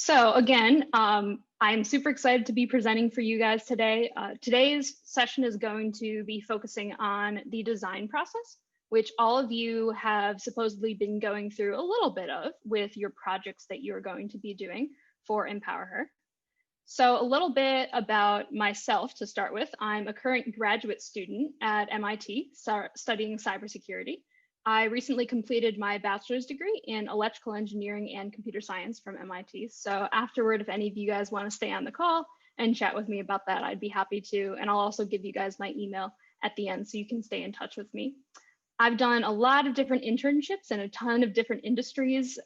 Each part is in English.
So again, I'm super excited to be presenting for you guys today. Today's session is going to be focusing on the design process, which all of you have supposedly been going through a little bit of with your projects that you're going to be doing for EmpowHer. So a little bit about myself to start with. I'm a current graduate student at MIT studying cybersecurity. I recently completed my bachelor's degree in electrical engineering and computer science from MIT. So afterward, if any of you guys want to stay on the call and chat with me about that, I'd be happy to. And I'll also give you guys my email at the end so you can stay in touch with me. I've done a lot of different internships in a ton of different industries,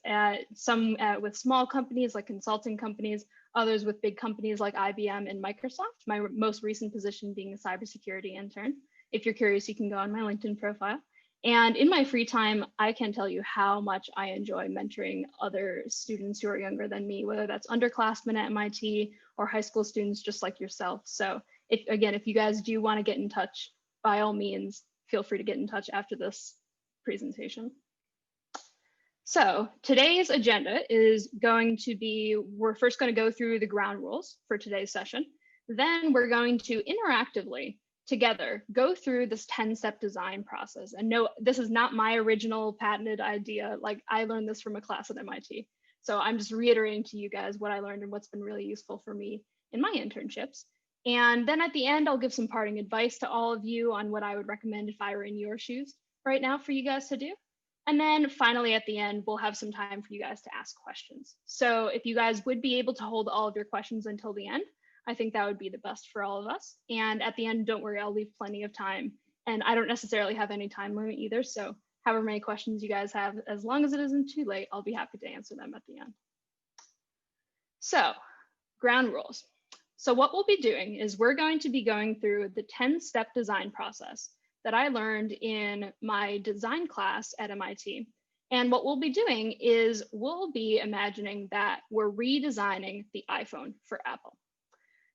some with small companies like consulting companies, others with big companies like IBM and Microsoft, my most recent position being a cybersecurity intern. If you're curious, you can go on my LinkedIn profile. And in my free time, I can tell you how much I enjoy mentoring other students who are younger than me, whether that's underclassmen at MIT or high school students just like yourself. So if you guys do want to get in touch, by all means, feel free to get in touch after this presentation. So today's agenda is going to be, we're first going to go through the ground rules for today's session. Then we're going to interactively together go through this 10-step design process. And no, this is not my original patented idea. Like, I learned this from a class at MIT. So I'm just reiterating to you guys what I learned and what's been really useful for me in my internships. And then at the end, I'll give some parting advice to all of you on what I would recommend if I were in your shoes right now for you guys to do. And then finally, at the end, we'll have some time for you guys to ask questions. So if you guys would be able to hold all of your questions until the end, I think that would be the best for all of us. And at the end, don't worry, I'll leave plenty of time. And I don't necessarily have any time limit either. So however many questions you guys have, as long as it isn't too late, I'll be happy to answer them at the end. So ground rules. So what we'll be doing is we're going to be going through the 10-step design process that I learned in my design class at MIT. And what we'll be doing is we'll be imagining that we're redesigning the iPhone for Apple.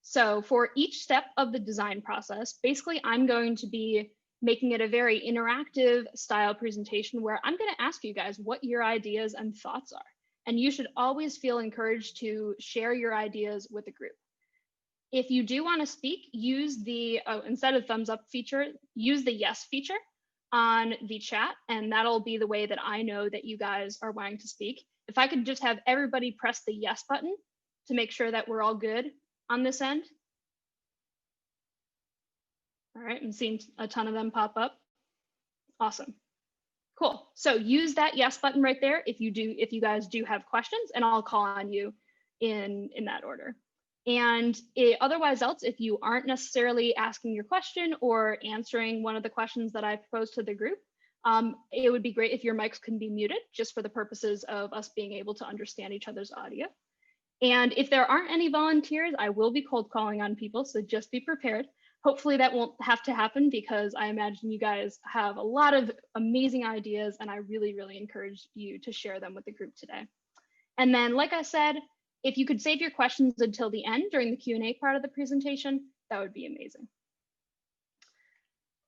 So for each step of the design process, basically, I'm going to be making it a very interactive style presentation where I'm going to ask you guys what your ideas and thoughts are. And you should always feel encouraged to share your ideas with the group. If you do want to speak, use the, instead of thumbs up feature, use the yes feature on the chat. And that'll be the way that I know that you guys are wanting to speak. If I could just have everybody press the yes button to make sure that we're all good on this end. All right, I'm seeing a ton of them pop up. Awesome. Cool. So use that yes button right there if you guys do have questions, and I'll call on you in that order. And otherwise else, if you aren't necessarily asking your question or answering one of the questions that I proposed to the group, it would be great if your mics can be muted just for the purposes of us being able to understand each other's audio. And if there aren't any volunteers, I will be cold calling on people, so just be prepared. Hopefully that won't have to happen because I imagine you guys have a lot of amazing ideas and I really, really encourage you to share them with the group today. And then, like I said, if you could save your questions until the end during the Q&A part of the presentation, that would be amazing.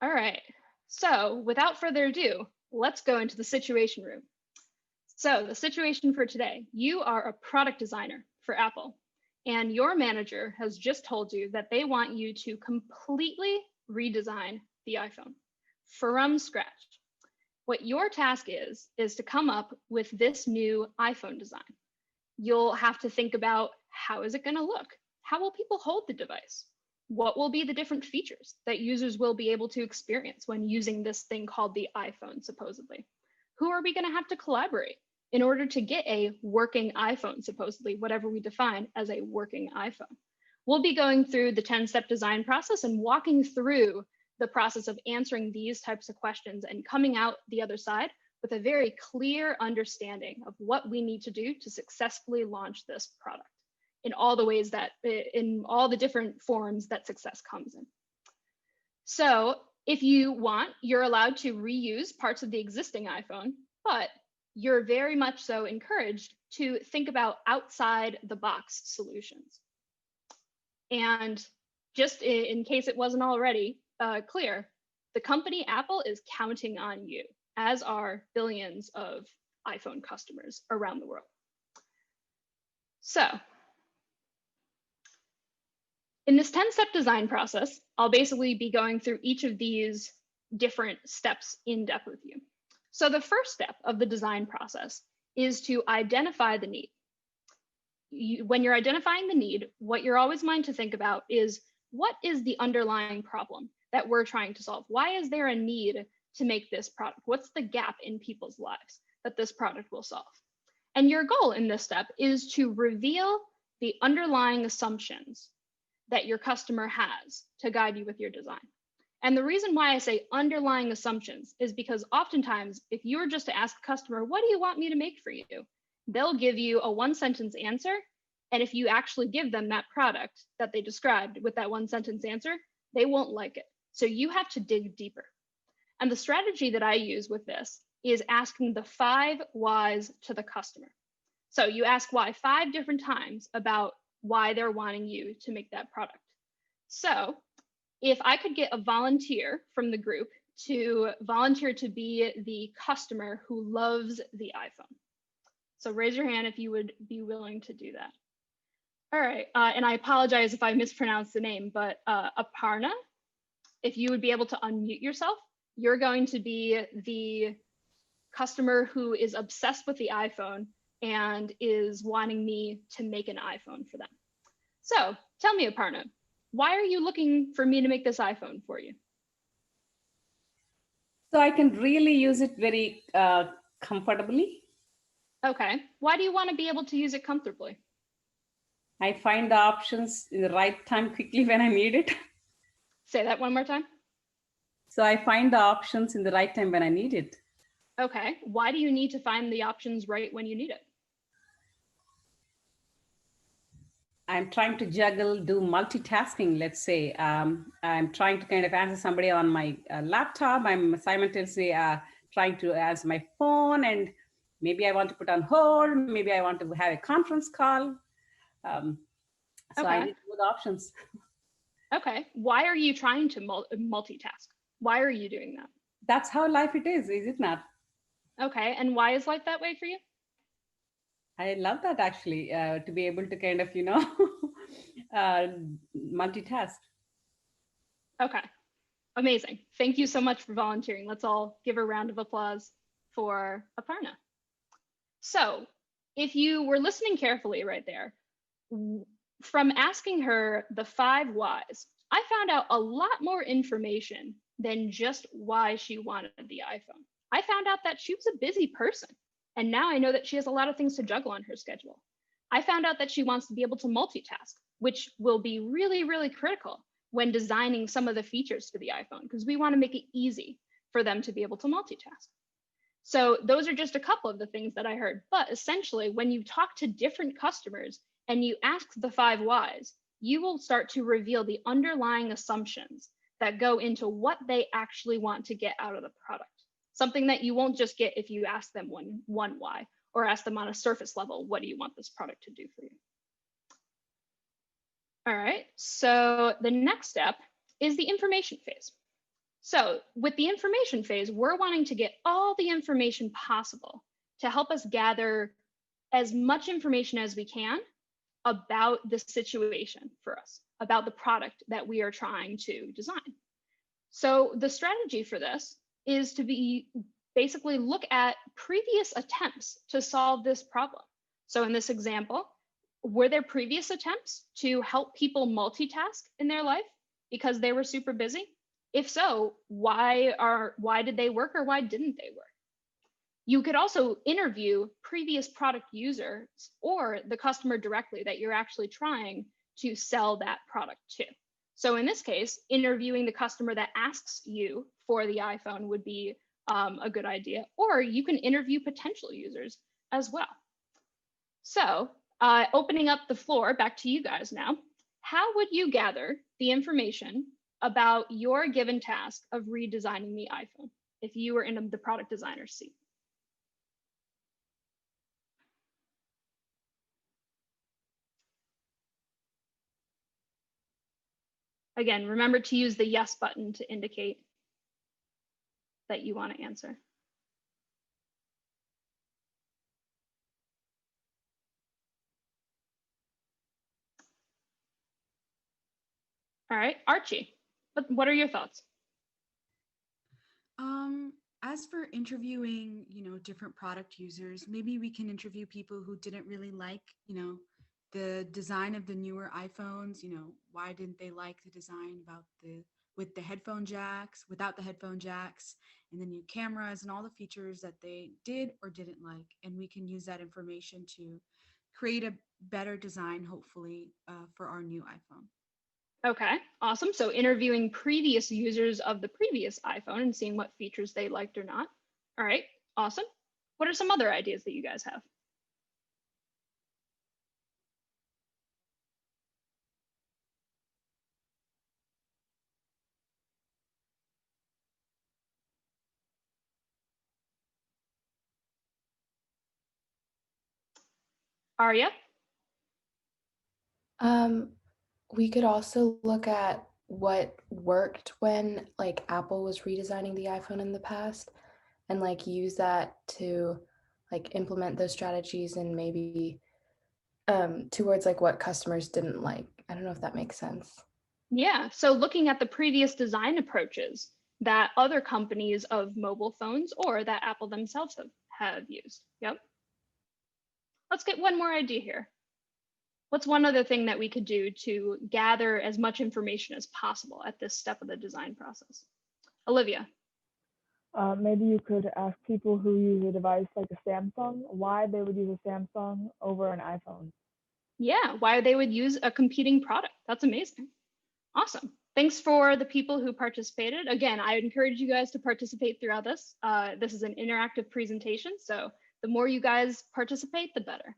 All right, so without further ado, let's go into the situation room. So the situation for today, you are a product designer for Apple, and your manager has just told you that they want you to completely redesign the iPhone from scratch. What your task is to come up with this new iPhone design. You'll have to think about, how is it going to look? How will people hold the device? What will be the different features that users will be able to experience when using this thing called the iPhone, supposedly? Who are we going to have to collaborate in order to get a working iPhone, supposedly, whatever we define as a working iPhone? We'll be going through the 10-step design process and walking through the process of answering these types of questions and coming out the other side with a very clear understanding of what we need to do to successfully launch this product in all the ways that, in all the different forms that success comes in. So if you want, you're allowed to reuse parts of the existing iPhone, but you're very much so encouraged to think about outside the box solutions. And just in case it wasn't already clear, the company Apple is counting on you, as are billions of iPhone customers around the world. So in this 10-step design process, I'll basically be going through each of these different steps in depth with you. So the first step of the design process is to identify the need. When you're identifying the need, what you're always mind to think about is, what is the underlying problem that we're trying to solve? Why is there a need to make this product? What's the gap in people's lives that this product will solve? And your goal in this step is to reveal the underlying assumptions that your customer has to guide you with your design. And the reason why I say underlying assumptions is because oftentimes, if you were just to ask a customer, what do you want me to make for you? They'll give you a one-sentence answer. And if you actually give them that product that they described with that one-sentence answer, they won't like it. So you have to dig deeper. And the strategy that I use with this is asking the 5 whys to the customer. So you ask why 5 different times about why they're wanting you to make that product. So if I could get a volunteer from the group to volunteer to be the customer who loves the iPhone. So raise your hand if you would be willing to do that. All right, and I apologize if I mispronounce the name, but Aparna, if you would be able to unmute yourself, you're going to be the customer who is obsessed with the iPhone and is wanting me to make an iPhone for them. So tell me, Aparna, why are you looking for me to make this iPhone for you? So I can really use it very comfortably. Okay, why do you want to be able to use it comfortably? I find the options in the right time quickly when I need it. Say that one more time. So I find the options in the right time when I need it. Okay, why do you need to find the options right when you need it? I'm trying to do multitasking, let's say. I'm trying to kind of answer somebody on my laptop. I'm simultaneously trying to answer my phone, and maybe I want to put on hold. Maybe I want to have a conference call. So I need both options. Okay, why are you trying to multitask? Why are you doing that? That's how life it is it not? Okay, and why is life that way for you? I love that actually, to be able to kind of, multitask. Okay, amazing. Thank you so much for volunteering. Let's all give a round of applause for Aparna. So if you were listening carefully right there, from asking her the 5 whys, I found out a lot more information than just why she wanted the iPhone. I found out that she was a busy person. And now I know that she has a lot of things to juggle on her schedule. I found out that she wants to be able to multitask, which will be really, really critical when designing some of the features for the iPhone, because we want to make it easy for them to be able to multitask. So those are just a couple of the things that I heard. But essentially, when you talk to different customers and you ask the 5 whys, you will start to reveal the underlying assumptions that go into what they actually want to get out of the product. Something that you won't just get if you ask them one why, or ask them on a surface level, what do you want this product to do for you? All right, so the next step is the information phase. So with the information phase, we're wanting to get all the information possible to help us gather as much information as we can about the situation for us, about the product that we are trying to design. So the strategy for this is to be basically look at previous attempts to solve this problem. So in this example, were there previous attempts to help people multitask in their life because they were super busy? If so, why did they work or why didn't they work? You could also interview previous product users or the customer directly that you're actually trying to sell that product to. So in this case, interviewing the customer that asks you for the iPhone would be a good idea, or you can interview potential users as well. So opening up the floor back to you guys now, how would you gather the information about your given task of redesigning the iPhone if you were in the product designer's seat? Again, remember to use the yes button to indicate that you want to answer. All right, Archie, what are your thoughts? As for interviewing, different product users, maybe we can interview people who didn't really like, the design of the newer iPhones. Why didn't they like the design about with the headphone jacks, without the headphone jacks, and the new cameras and all the features that they did or didn't like. And we can use that information to create a better design, hopefully, for our new iPhone. Okay, awesome. So interviewing previous users of the previous iPhone and seeing what features they liked or not. All right, awesome. What are some other ideas that you guys have? Arya? Um, we could also look at what worked when like Apple was redesigning the iPhone in the past and like use that to like implement those strategies and maybe towards like what customers didn't like. I don't know if that makes sense. Yeah, so looking at the previous design approaches that other companies of mobile phones or that Apple themselves have used. Yep. Let's get one more idea here. What's one other thing that we could do to gather as much information as possible at this step of the design process? Olivia? Maybe you could ask people who use a device like a Samsung why they would use a Samsung over an iPhone. Yeah, why they would use a competing product. That's amazing. Awesome. Thanks for the people who participated. Again, I encourage you guys to participate throughout this. This is an interactive presentation, so the more you guys participate, the better.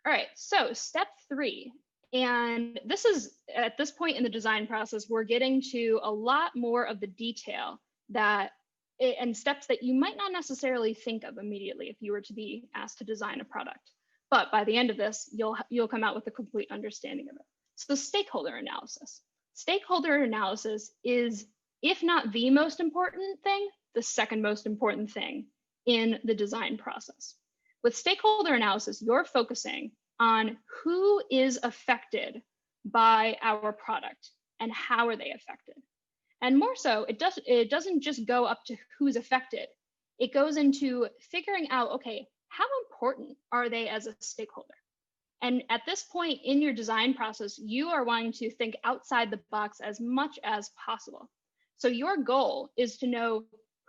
All right, so step 3. And this is, at this point in the design process, we're getting to a lot more of the detail and steps that you might not necessarily think of immediately if you were to be asked to design a product. But by the end of this, you'll come out with a complete understanding of it. So stakeholder analysis. Stakeholder analysis is, if not the most important thing, the second most important thing in the design process. With stakeholder analysis, you're focusing on who is affected by our product and how are they affected. And more so, it doesn't just go up to who's affected. It goes into figuring out, okay, how important are they as a stakeholder? And at this point in your design process, you are wanting to think outside the box as much as possible. So your goal is to know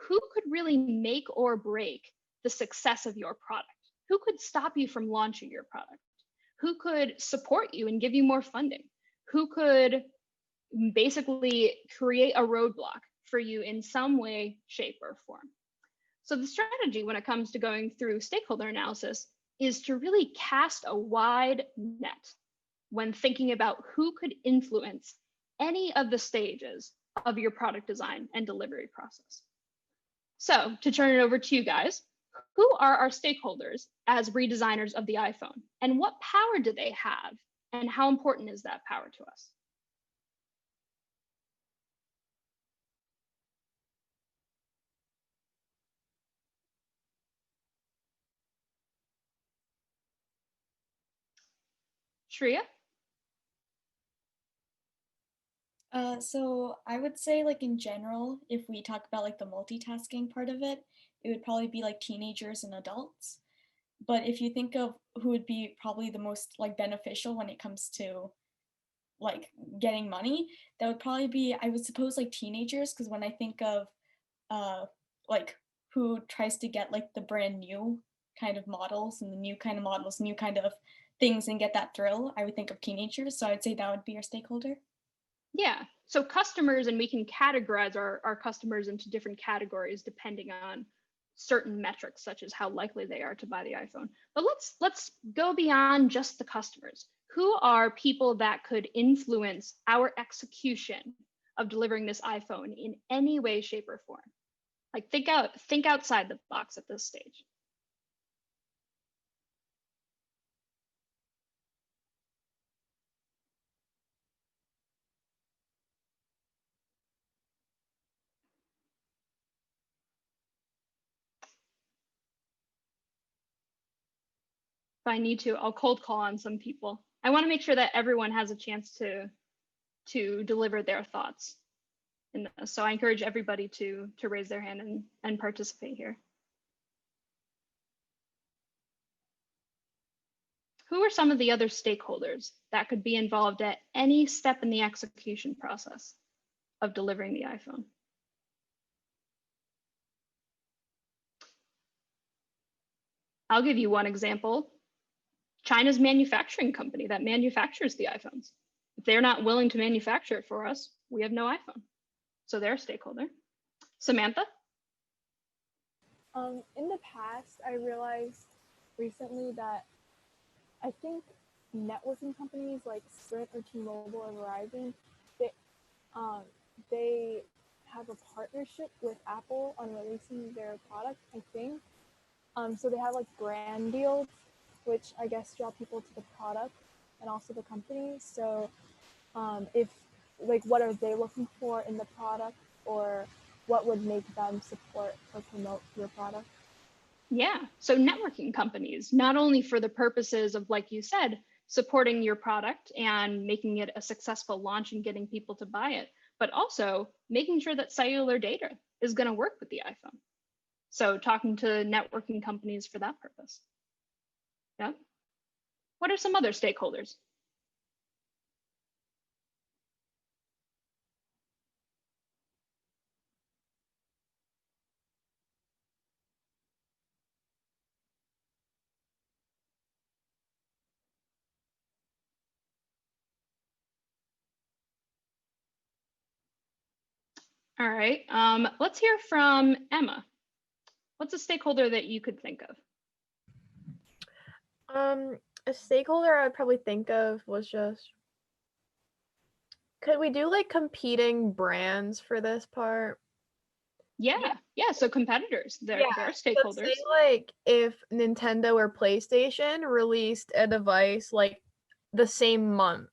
who could really make or break the success of your product. Who could stop you from launching your product? Who could support you and give you more funding? Who could basically create a roadblock for you in some way, shape, or form? So the strategy when it comes to going through stakeholder analysis is to really cast a wide net when thinking about who could influence any of the stages of your product design and delivery process. So to turn it over to you guys, who are our stakeholders as redesigners of the iPhone? And what power do they have? And how important is that power to us? Shreya? So I would say like in general, if we talk about like the multitasking part of it, it would probably be like teenagers and adults. But if you think of who would be probably the most like beneficial when it comes to like getting money, that would probably be, I would suppose, like teenagers, because when I think of like who tries to get like the brand new kind of models and the new kind of models, new kind of things and get that thrill, I would think of teenagers. So I would say that would be our stakeholder. Yeah, so customers, and we can categorize our customers into different categories depending on certain metrics, such as how likely they are to buy the iPhone. But let's go beyond just the customers. Who are people that could influence our execution of delivering this iPhone in any way, shape, or form? Like think outside the box at this stage. If I need to, I'll cold call on some people. I want to make sure that everyone has a chance to to deliver their thoughts in this. So I encourage everybody to raise their hand and participate here. Who are some of the other stakeholders that could be involved at any step in the execution process of delivering the iPhone? I'll give you one example. China's manufacturing company that manufactures the iPhones. If they're not willing to manufacture it for us, we have no iPhone. So they're a stakeholder. Samantha? In the past, I realized recently that I think networking companies like Sprint or T-Mobile or Verizon, they have a partnership with Apple on releasing their product, I think. So they have like brand deals, which I guess draw people to the product and also the company. So if like, what are they looking for in the product, or what would make them support or promote your product? Yeah, so networking companies, not only for the purposes of, like you said, supporting your product and making it a successful launch and getting people to buy it, but also making sure that cellular data is going to work with the iPhone. So talking to networking companies for that purpose. Yeah. What are some other stakeholders? All right, let's hear from Emma. What's a stakeholder that you could think of? A stakeholder I would probably think of was just, could we do like competing brands for this part? Yeah, so competitors, they're stakeholders. So say like if Nintendo or PlayStation released a device like the same month,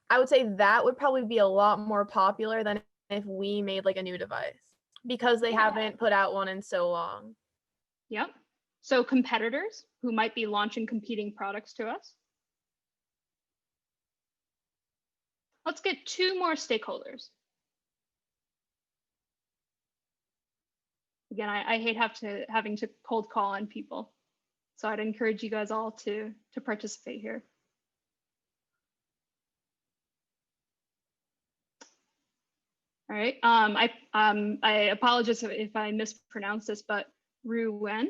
I would say that would probably be a lot more popular than if we made like a new device, because they haven't put out one in so long. Yep. So competitors who might be launching competing products to us. Let's get two more stakeholders. Again, I hate having to cold call on people. So I'd encourage you guys all to participate here. All right, I apologize if I mispronounce this, but Ruwen, is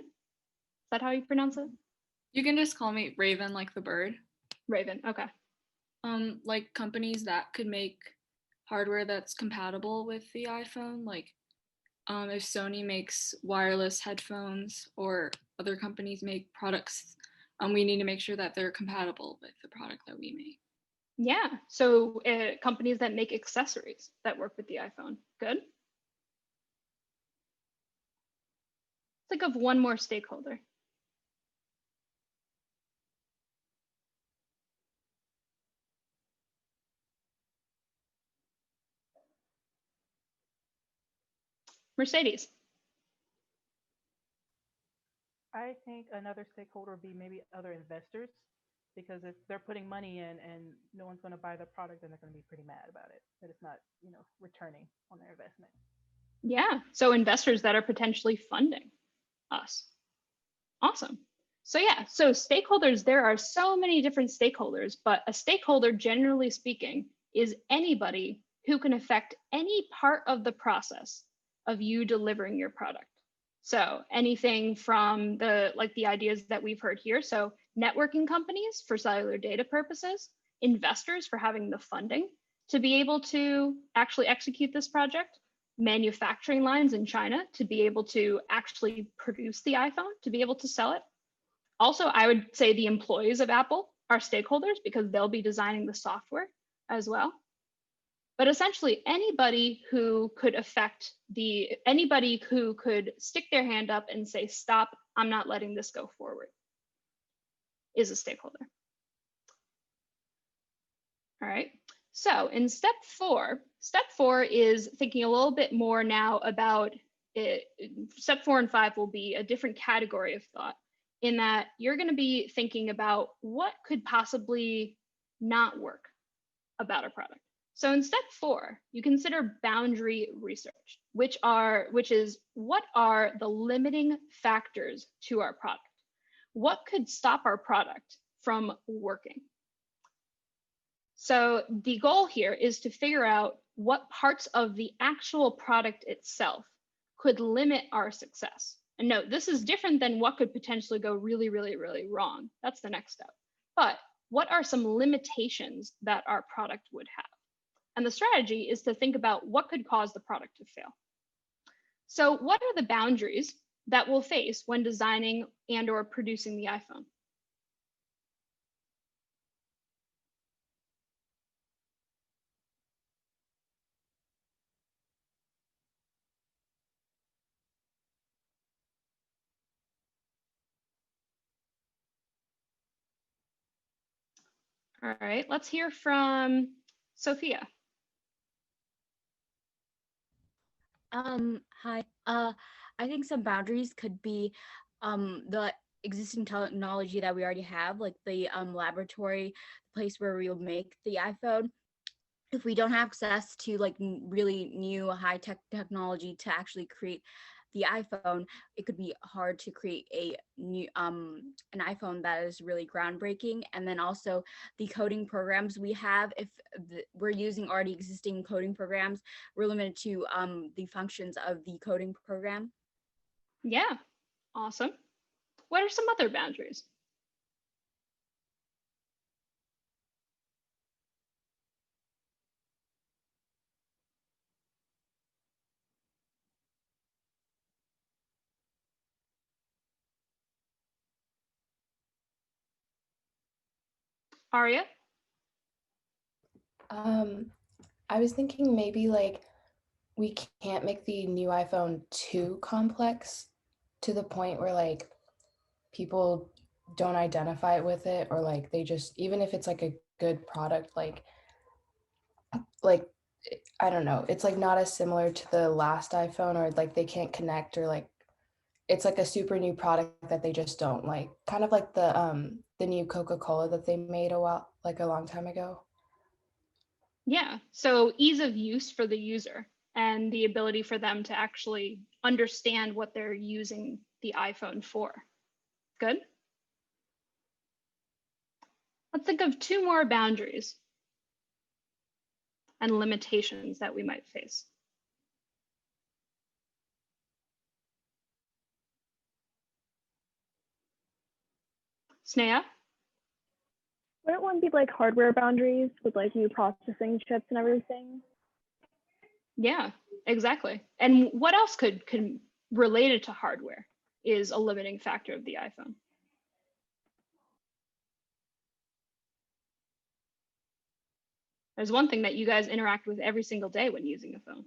that how you pronounce it? You can just call me Raven, like the bird. Raven, okay. Like companies that could make hardware that's compatible with the iPhone, like if Sony makes wireless headphones or other companies make products, we need to make sure that they're compatible with the product that we make. Yeah, so companies that make accessories that work with the iPhone. Good. Think of one more stakeholder. Mercedes. I think another stakeholder would be maybe other investors, because if they're putting money in and no one's going to buy the product, then they're going to be pretty mad about it, that it's not, returning on their investment. Yeah, so investors that are potentially funding us. Awesome. So yeah, so stakeholders, there are so many different stakeholders, but a stakeholder, generally speaking, is anybody who can affect any part of the process of you delivering your product. So anything from the ideas that we've heard here. So networking companies for cellular data purposes, investors for having the funding to be able to actually execute this project, manufacturing lines in China to be able to actually produce the iPhone, to be able to sell it. Also, I would say the employees of Apple are stakeholders because they'll be designing the software as well. But essentially anybody who could anybody who could stick their hand up and say, stop, I'm not letting this go forward, is a stakeholder. All right, so in step four is thinking a little bit more now about it. Step 4 and 5 will be a different category of thought, in that you're going to be thinking about what could possibly not work about a product. So in step 4, you consider boundary research, which is what are the limiting factors to our product? What could stop our product from working? So the goal here is to figure out what parts of the actual product itself could limit our success. And note, this is different than what could potentially go really, really, really wrong. That's the next step. But what are some limitations that our product would have? And the strategy is to think about what could cause the product to fail. So what are the boundaries that we'll face when designing and or producing the iPhone? All right, let's hear from Sophia. Hi. I think some boundaries could be the existing technology that we already have, like the laboratory place where we'll make the iPhone. If we don't have access to like really new high-tech technology to actually create the iPhone, it could be hard to create a new an iPhone that is really groundbreaking. And then also the coding programs we have, if we're using already existing coding programs, we're limited to the functions of the coding program. Yeah, awesome. What are some other boundaries? Aria? I was thinking maybe like we can't make the new iPhone too complex to the point where like people don't identify with it, or like they just, even if it's like a good product, like I don't know, it's like not as similar to the last iPhone, or like they can't connect, or like it's like a super new product that they just don't like, kind of like the new Coca-Cola that they made a long time ago. Yeah, so ease of use for the user and the ability for them to actually understand what they're using the iPhone for. Good. Let's think of 2 more boundaries and limitations that we might face. Sneha? Wouldn't one be like hardware boundaries with like new processing chips and everything? Yeah, exactly. And what else could related to hardware is a limiting factor of the iPhone? There's one thing that you guys interact with every single day when using a phone.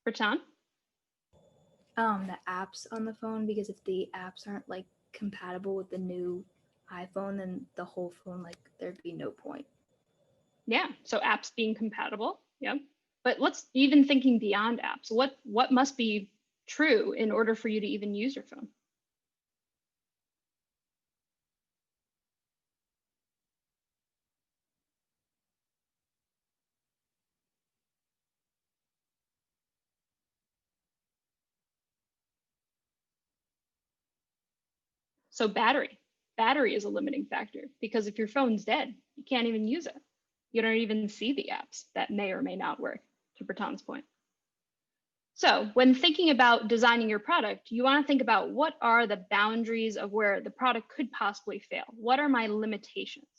Bertan? The apps on the phone, because if the apps aren't like compatible with the new iPhone, then the whole phone, like there'd be no point. Yeah, so apps being compatible, yeah. But let's even thinking beyond apps, what must be true in order for you to even use your phone? So battery is a limiting factor, because if your phone's dead, you can't even use it. You don't even see the apps that may or may not work, to Bertan's point. So when thinking about designing your product, you want to think about what are the boundaries of where the product could possibly fail? What are my limitations?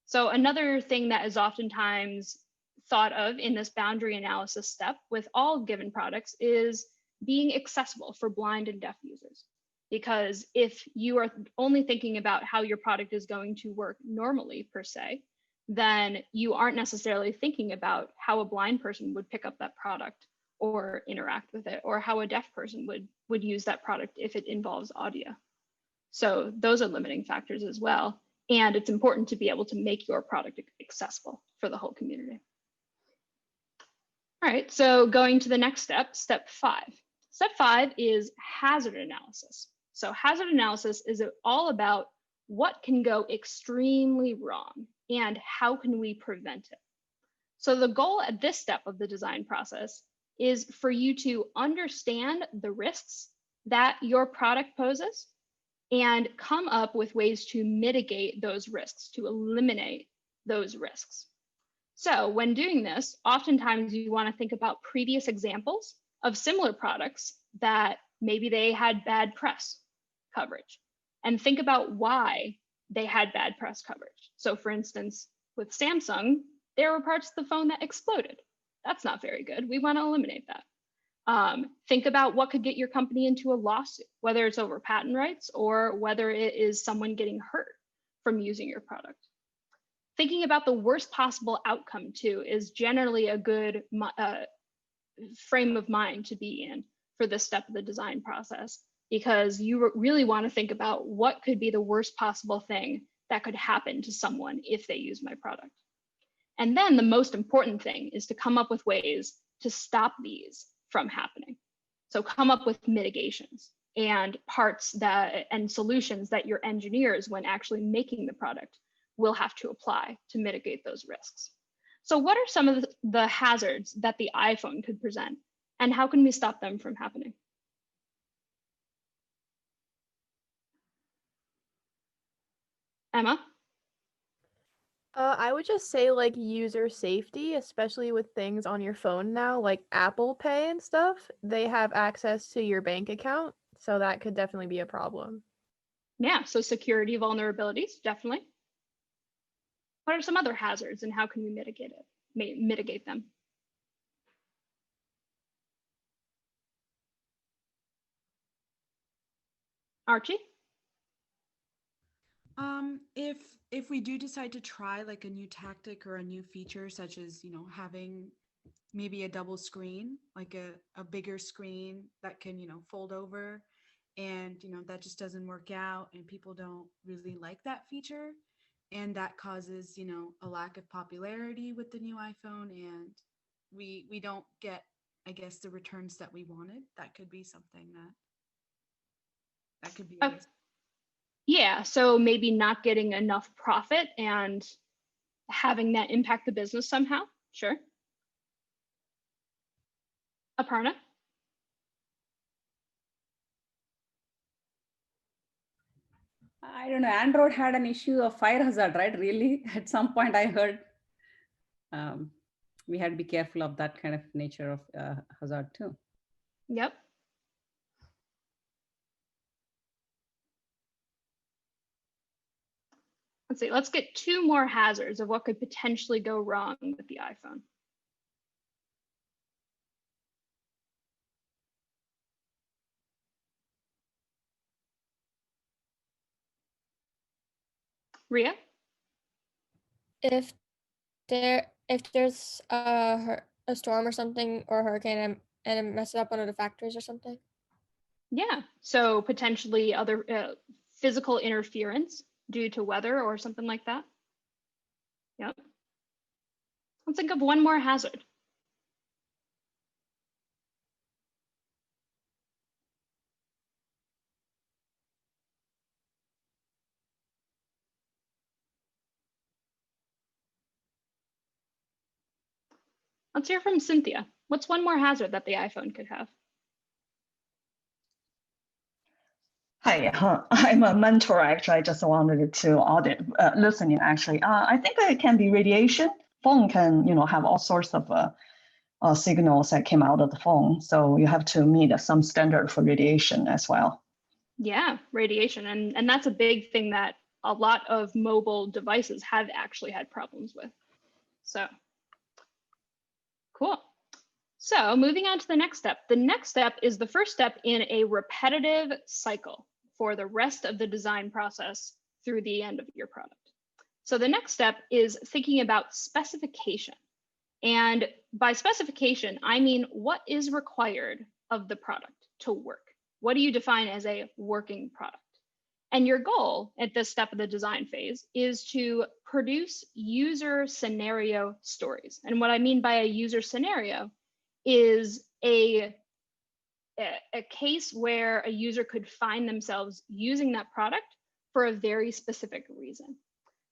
So another thing that is oftentimes thought of in this boundary analysis step with all given products is being accessible for blind and deaf users. Because if you are only thinking about how your product is going to work normally per se, then you aren't necessarily thinking about how a blind person would pick up that product or interact with it, or how a deaf person would use that product if it involves audio. So those are limiting factors as well. And it's important to be able to make your product accessible for the whole community. All right, so going to the next step, step 5. Step 5 is hazard analysis. So hazard analysis is all about what can go extremely wrong and how can we prevent it. So the goal at this step of the design process is for you to understand the risks that your product poses and come up with ways to mitigate those risks, to eliminate those risks. So when doing this, oftentimes you want to think about previous examples of similar products that maybe they had bad press coverage and think about why they had bad press coverage. So for instance, with Samsung, there were parts of the phone that exploded. That's not very good. We want to eliminate that. Think about what could get your company into a lawsuit, whether it's over patent rights or whether it is someone getting hurt from using your product. Thinking about the worst possible outcome too is generally a good frame of mind to be in for this step of the design process, because you really want to think about what could be the worst possible thing that could happen to someone if they use my product. And then the most important thing is to come up with ways to stop these from happening. So come up with mitigations and parts that and solutions that your engineers, when actually making the product, will have to apply to mitigate those risks. So what are some of the hazards that the iPhone could present, and how can we stop them from happening? Emma? I would just say like user safety, especially with things on your phone now, like Apple Pay and stuff. They have access to your bank account, so that could definitely be a problem. Yeah, so security vulnerabilities, definitely. What are some other hazards and how can we mitigate them? Archie? If we do decide to try like a new tactic or a new feature, such as, having maybe a double screen, like a bigger screen that can, fold over, and, that just doesn't work out and people don't really like that feature. And that causes, a lack of popularity with the new iPhone, and we don't get, I guess, the returns that we wanted. That could be something that could be a risk. Yeah, so maybe not getting enough profit and having that impact the business somehow. Sure. Aparna? I don't know. Android had an issue of fire hazard, right? Really? At some point I heard we had to be careful of that kind of nature of hazard too. Yep. Let's see, let's get 2 more hazards of what could potentially go wrong with the iPhone. Ria? If there's a storm or something, or a hurricane, and it messes up one of the factories or something. Yeah, so potentially other physical interference due to weather or something like that. Yep. Let's think of one more hazard. Let's hear from Cynthia. What's one more hazard that the iPhone could have? Hi, I'm a mentor. Actually, I just wanted to audit listening. Actually, I think it can be radiation. Phone can, have all sorts of signals that came out of the phone. So you have to meet some standard for radiation as well. Yeah, radiation, and that's a big thing that a lot of mobile devices have actually had problems with. So cool. So moving on to the next step. The next step is the first step in a repetitive cycle for the rest of the design process through the end of your product. So the next step is thinking about specification. And by specification, I mean what is required of the product to work. What do you define as a working product? And your goal at this step of the design phase is to produce user scenario stories. And what I mean by a user scenario is a case where a user could find themselves using that product for a very specific reason.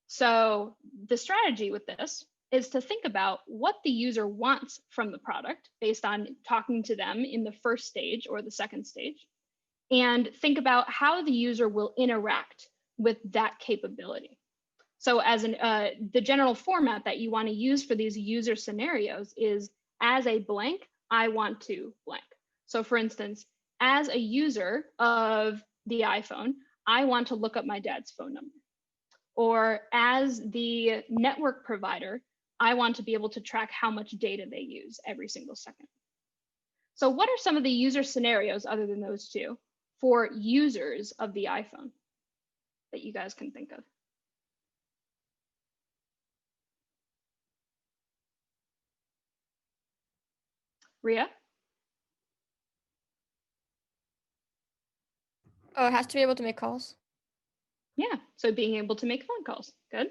So the strategy with this is to think about what the user wants from the product based on talking to them in the first stage or the second stage, and think about how the user will interact with that capability. So as the general format that you want to use for these user scenarios is, as a blank, I want to blank. So for instance, as a user of the iPhone, I want to look up my dad's phone number. Or as the network provider, I want to be able to track how much data they use every single second. So what are some of the user scenarios other than those two for users of the iPhone that you guys can think of? Ria? Oh, it has to be able to make calls. Yeah, so being able to make phone calls. Good.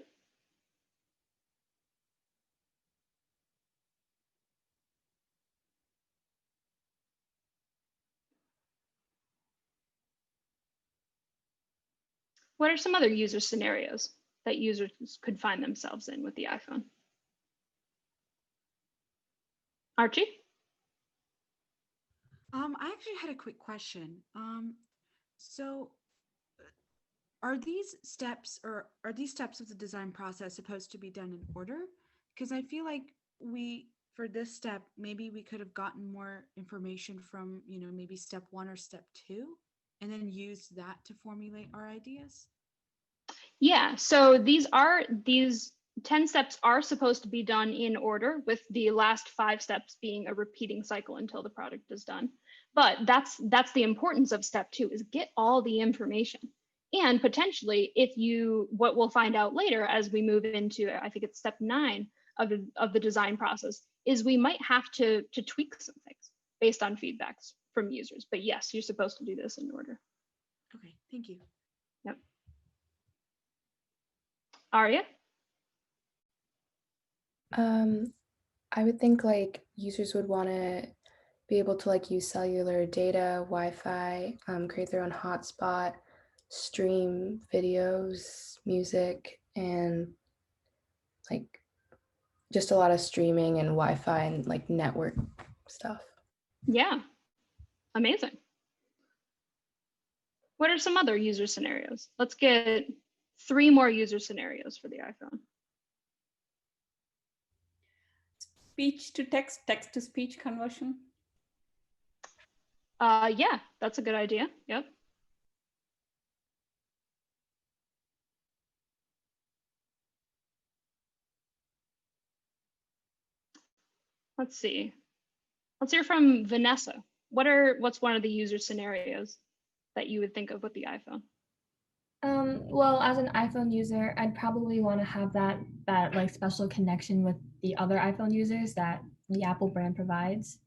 What are some other user scenarios that users could find themselves in with the iPhone? Archie? I actually had a quick question. So are these steps of the design process supposed to be done in order? Because I feel like for this step, maybe we could have gotten more information from, maybe step 1 or step 2, and then use that to formulate our ideas. Yeah, so these 10 steps are supposed to be done in order, with the last 5 steps being a repeating cycle until the product is done. But that's the importance of step 2, is get all the information. And potentially, what we'll find out later as we move into, I think it's step 9 of the design process, is we might have to tweak some things based on feedbacks from users. But yes, you're supposed to do this in order. Okay, thank you. Yep. Aria? I would think like users would want to be able to like use cellular data, Wi-Fi, create their own hotspot, stream videos, music, and like just a lot of streaming and Wi-Fi and like network stuff. Yeah, amazing. What are some other user scenarios? Let's get 3 more user scenarios for the iPhone. Speech to text, text to speech conversion. Yeah, that's a good idea. Yep. Let's see. Let's hear from Vanessa. What's one of the user scenarios that you would think of with the iPhone? Well, as an iPhone user, I'd probably want to have that like special connection with the other iPhone users that the Apple brand provides.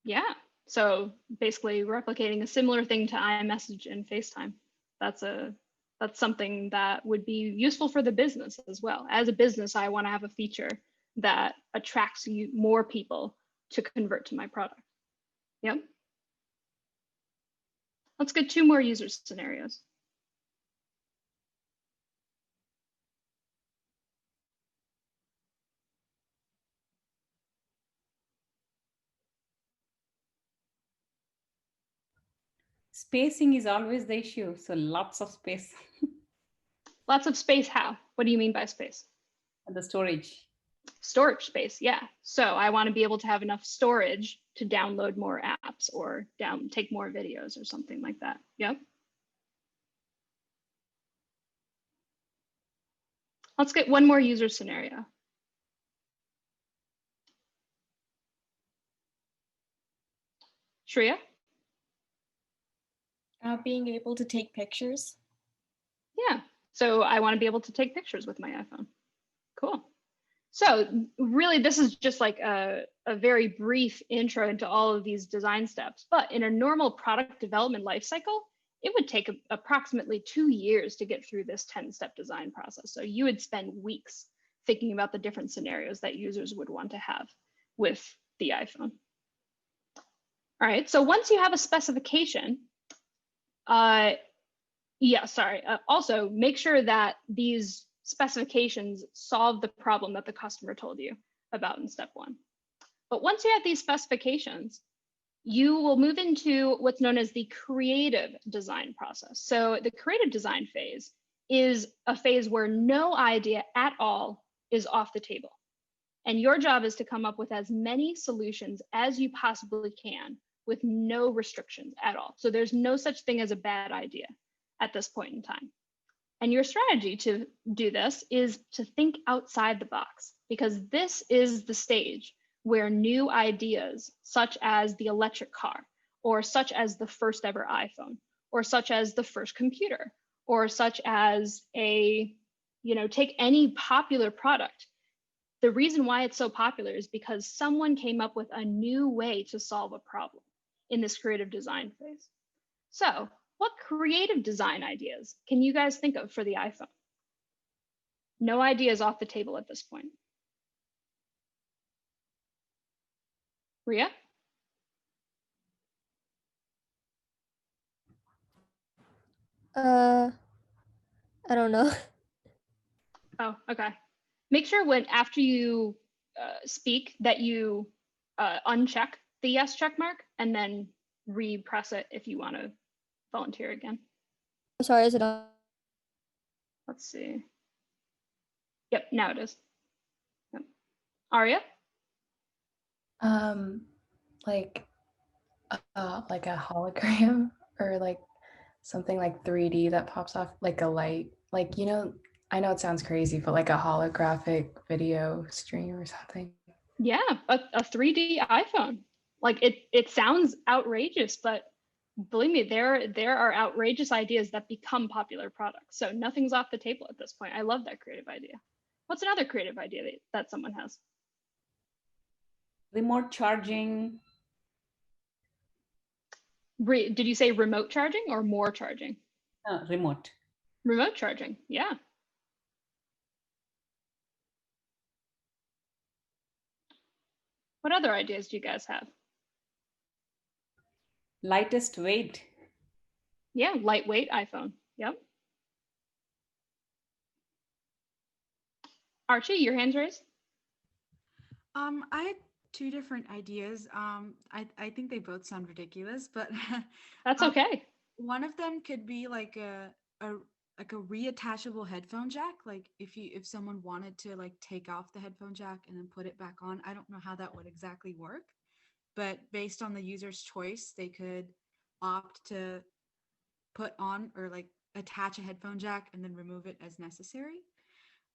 Yeah. So basically replicating a similar thing to iMessage and FaceTime. That's something that would be useful for the business as well. As a business, I want to have a feature that attracts more people to convert to my product. Yep. Let's get 2 more user scenarios. Spacing is always the issue, so lots of space. Lots of space, how? What do you mean by space? The storage. Storage space, yeah. So I want to be able to have enough storage to download more apps or take more videos or something like that. Yep. Let's get 1 more user scenario. Shreya? Being able to take pictures. Yeah, so I want to be able to take pictures with my iPhone. Cool. So really, this is just like a very brief intro into all of these design steps. But in a normal product development lifecycle, it would take approximately 2 years to get through this 10-step design process. So you would spend weeks thinking about the different scenarios that users would want to have with the iPhone. All right, so once you have a specification, also make sure that these specifications solve the problem that the customer told you about in step one. But once you have these specifications, you will move into what's known as the creative design process. So the creative design phase is a phase where no idea at all is off the table. And your job is to come up with as many solutions as you possibly can with no restrictions at all. So there's no such thing as a bad idea at this point in time. And your strategy to do this is to think outside the box, because this is the stage where new ideas, such as the electric car, or such as the first ever iPhone, or such as the first computer, or such as take any popular product. The reason why it's so popular is because someone came up with a new way to solve a problem in this creative design phase. So, what creative design ideas can you guys think of for the iPhone? No ideas off the table at this point. Ria? I don't know. Oh, okay. Make sure after you speak that you uncheck the yes check mark and then repress it if you want to volunteer again. Sorry, is it on? Let's see. Yep, now it is. Yep. Aria? Like a hologram or like something like 3D that pops off like a light. Like, I know it sounds crazy, but like a holographic video stream or something. Yeah, a 3D iPhone. Like it sounds outrageous, but believe me, there are outrageous ideas that become popular products. So nothing's off the table at this point. I love that creative idea. What's another creative idea that someone has? Remote charging. Did you say remote charging or more charging? Remote. Remote charging, yeah. What other ideas do you guys have? Lightest weight. Yeah, lightweight iPhone. Yep. Archie, your hand's raised. I had two different ideas. I think they both sound ridiculous, but that's okay. One of them could be like a reattachable headphone jack. Like if someone wanted to like take off the headphone jack and then put it back on, I don't know how that would exactly work, but based on the user's choice, they could opt to put on or like attach a headphone jack and then remove it as necessary.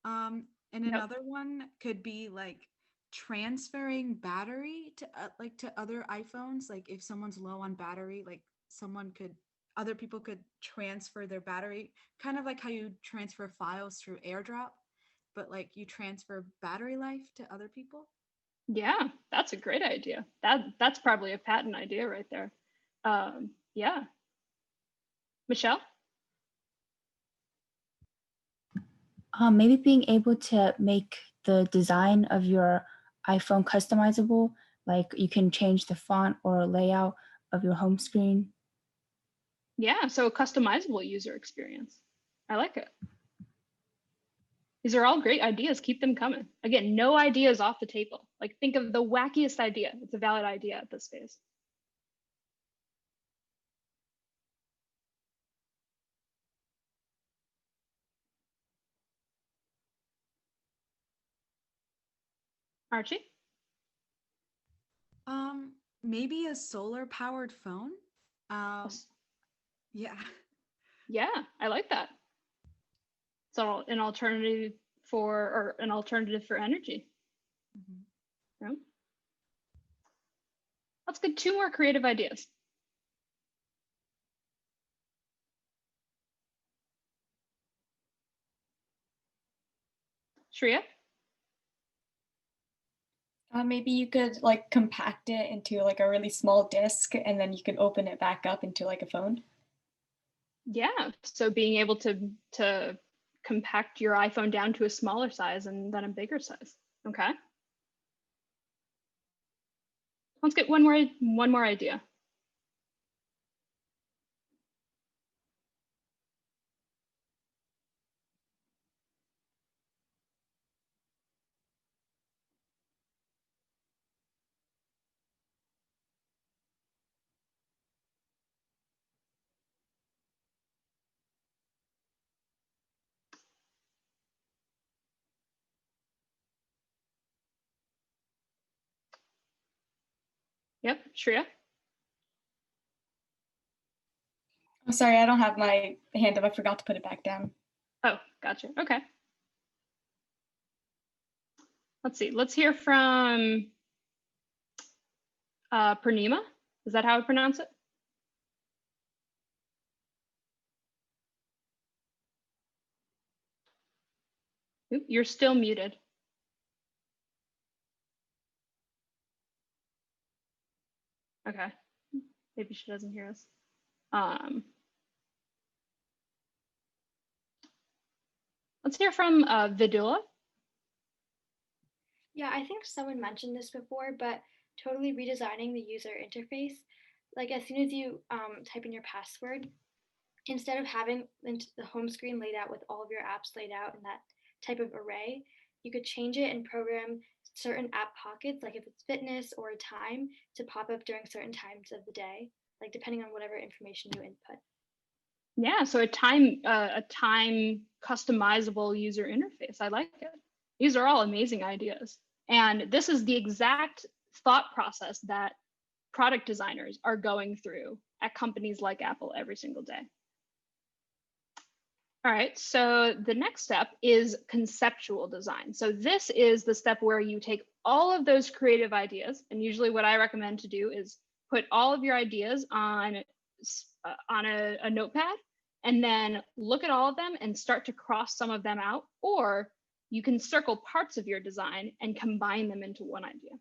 And another one could be like transferring battery to other iPhones. Like if someone's low on battery, like other people could transfer their battery, kind of like how you transfer files through AirDrop, but like you transfer battery life to other people. Yeah, that's a great idea. That's probably a patent idea right there. Yeah. Michelle? Maybe being able to make the design of your iPhone customizable, like you can change the font or layout of your home screen. Yeah, so a customizable user experience. I like it. These are all great ideas. Keep them coming. Again, no ideas off the table. Like think of the wackiest idea. It's a valid idea at this phase. Archie? Maybe a solar powered phone. Yeah. Yeah, I like that. So an alternative for energy. Mm-hmm. Yeah. Let's get 2 more creative ideas. Shreya? Maybe you could like compact it into like a really small disk and then you could open it back up into like a phone. Yeah, so being able to compact your iPhone down to a smaller size and then a bigger size. Okay. Let's get one more idea. Yep, Shreya? I'm sorry, I don't have my hand up. I forgot to put it back down. Oh, gotcha. Okay. Let's see. Let's hear from Purnima. Is that how I pronounce it? Oop, you're still muted. Okay. Maybe she doesn't hear us. Let's hear from Vidula. Yeah, I think someone mentioned this before, but totally redesigning the user interface. Like as soon as you type in your password, instead of having the home screen laid out with all of your apps laid out in that type of array, you could change it and program certain app pockets, like if it's fitness or a time, to pop up during certain times of the day, like depending on whatever information you input. Yeah, so a time customizable user interface. I like it. These are all amazing ideas. And this is the exact thought process that product designers are going through at companies like Apple every single day. All right, so the next step is conceptual design. So this is the step where you take all of those creative ideas, and usually what I recommend to do is put all of your ideas on a notepad, and then look at all of them and start to cross some of them out, or you can circle parts of your design and combine them into one idea.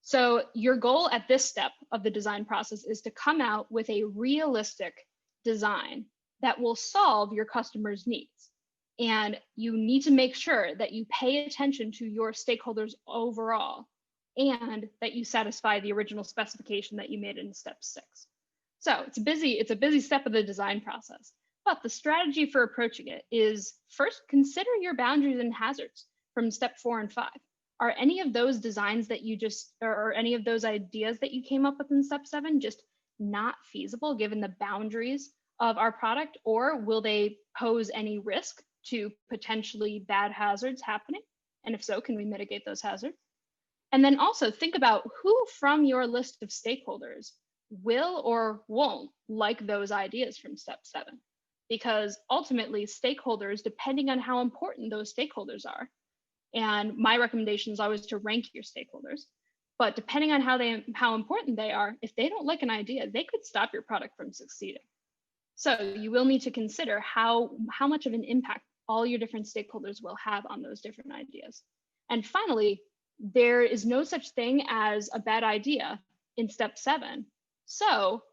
So your goal at this step of the design process is to come out with a realistic design that will solve your customers' needs. And you need to make sure that you pay attention to your stakeholders overall, and that you satisfy the original specification that you made in step 6. So it's a busy step of the design process. But the strategy for approaching it is, first, consider your boundaries and hazards from step 4 and 5. Are any of those designs that you or any of those ideas that you came up with in step 7 just not feasible given the boundaries of our product, or will they pose any risk to potentially bad hazards happening? And if so, can we mitigate those hazards? And then also think about who from your list of stakeholders will or won't like those ideas from step 7. Because ultimately stakeholders, depending on how important those stakeholders are, and my recommendation is always to rank your stakeholders, but depending on how important they are, if they don't like an idea, they could stop your product from succeeding. So you will need to consider how much of an impact all your different stakeholders will have on those different ideas. And finally, there is no such thing as a bad idea in step 7. So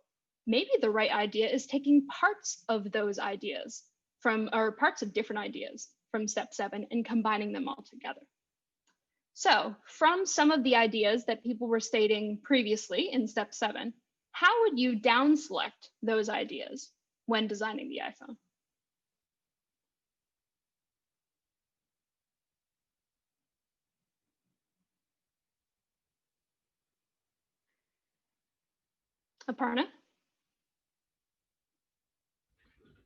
maybe the right idea is taking parts of those ideas or parts of different ideas from step 7 and combining them all together. So from some of the ideas that people were stating previously in step 7, how would you down select those ideas when designing the iPhone? Aparna?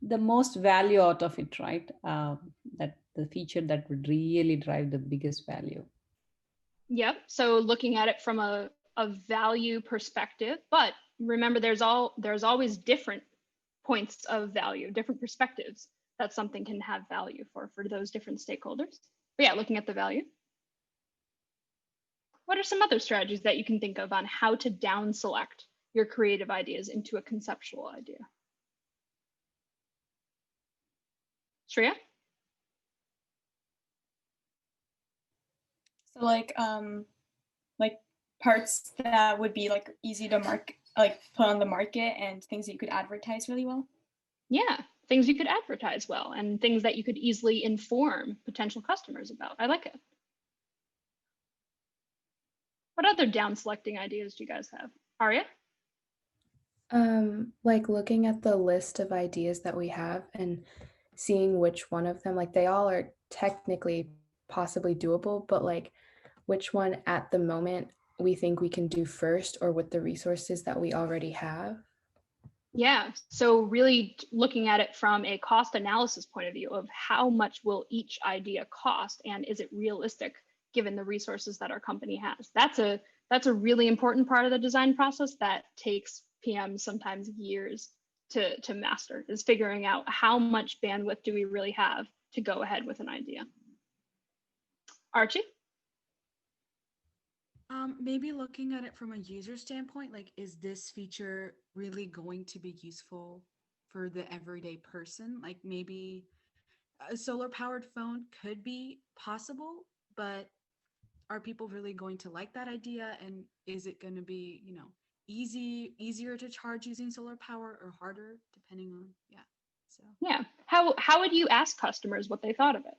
The most value out of it, right? That the feature that would really drive the biggest value. Yep. So looking at it from a value perspective, but remember, there's always different points of value, different perspectives that something can have value for those different stakeholders. But yeah, looking at the value. What are some other strategies that you can think of on how to down select your creative ideas into a conceptual idea? Shreya? So like parts that would be like easy to market, like put on the market, and things that you could advertise really well. Yeah, things you could advertise well and things that you could easily inform potential customers about. I like it. What other down selecting ideas do you guys have? Arya? Like looking at the list of ideas that we have and seeing which one of them, like they all are technically possibly doable, but like which one at the moment we think we can do first, or with the resources that we already have. Yeah, so really looking at it from a cost analysis point of view of how much will each idea cost, and is it realistic given the resources that our company has? That's a That's a really important part of the design process that takes PMs sometimes years to master, is figuring out how much bandwidth do we really have to go ahead with an idea. Archie? Maybe looking at it from a user standpoint, like, is this feature really going to be useful for the everyday person? Like, maybe a solar powered phone could be possible, but are people really going to like that idea? And is it going to be, you know, easier to charge using solar power, or harder, depending on, yeah. So yeah, how would you ask customers what they thought of it?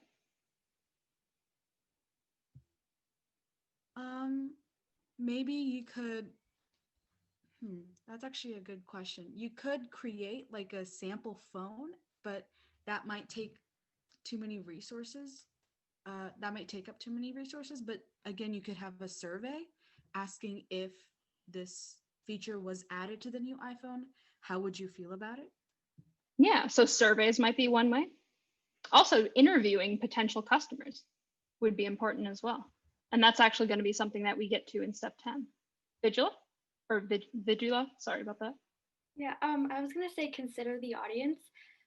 Maybe you could, that's actually a good question. You could create like a sample phone, but that might take too many resources. That might take up too many resources, but again, you could have a survey asking if this feature was added to the new iPhone, how would you feel about it? Yeah, so surveys might be one way. Also, interviewing potential customers would be important as well. And that's actually going to be something that we get to in step 10. Vidula, sorry about that. Yeah, I was gonna say consider the audience.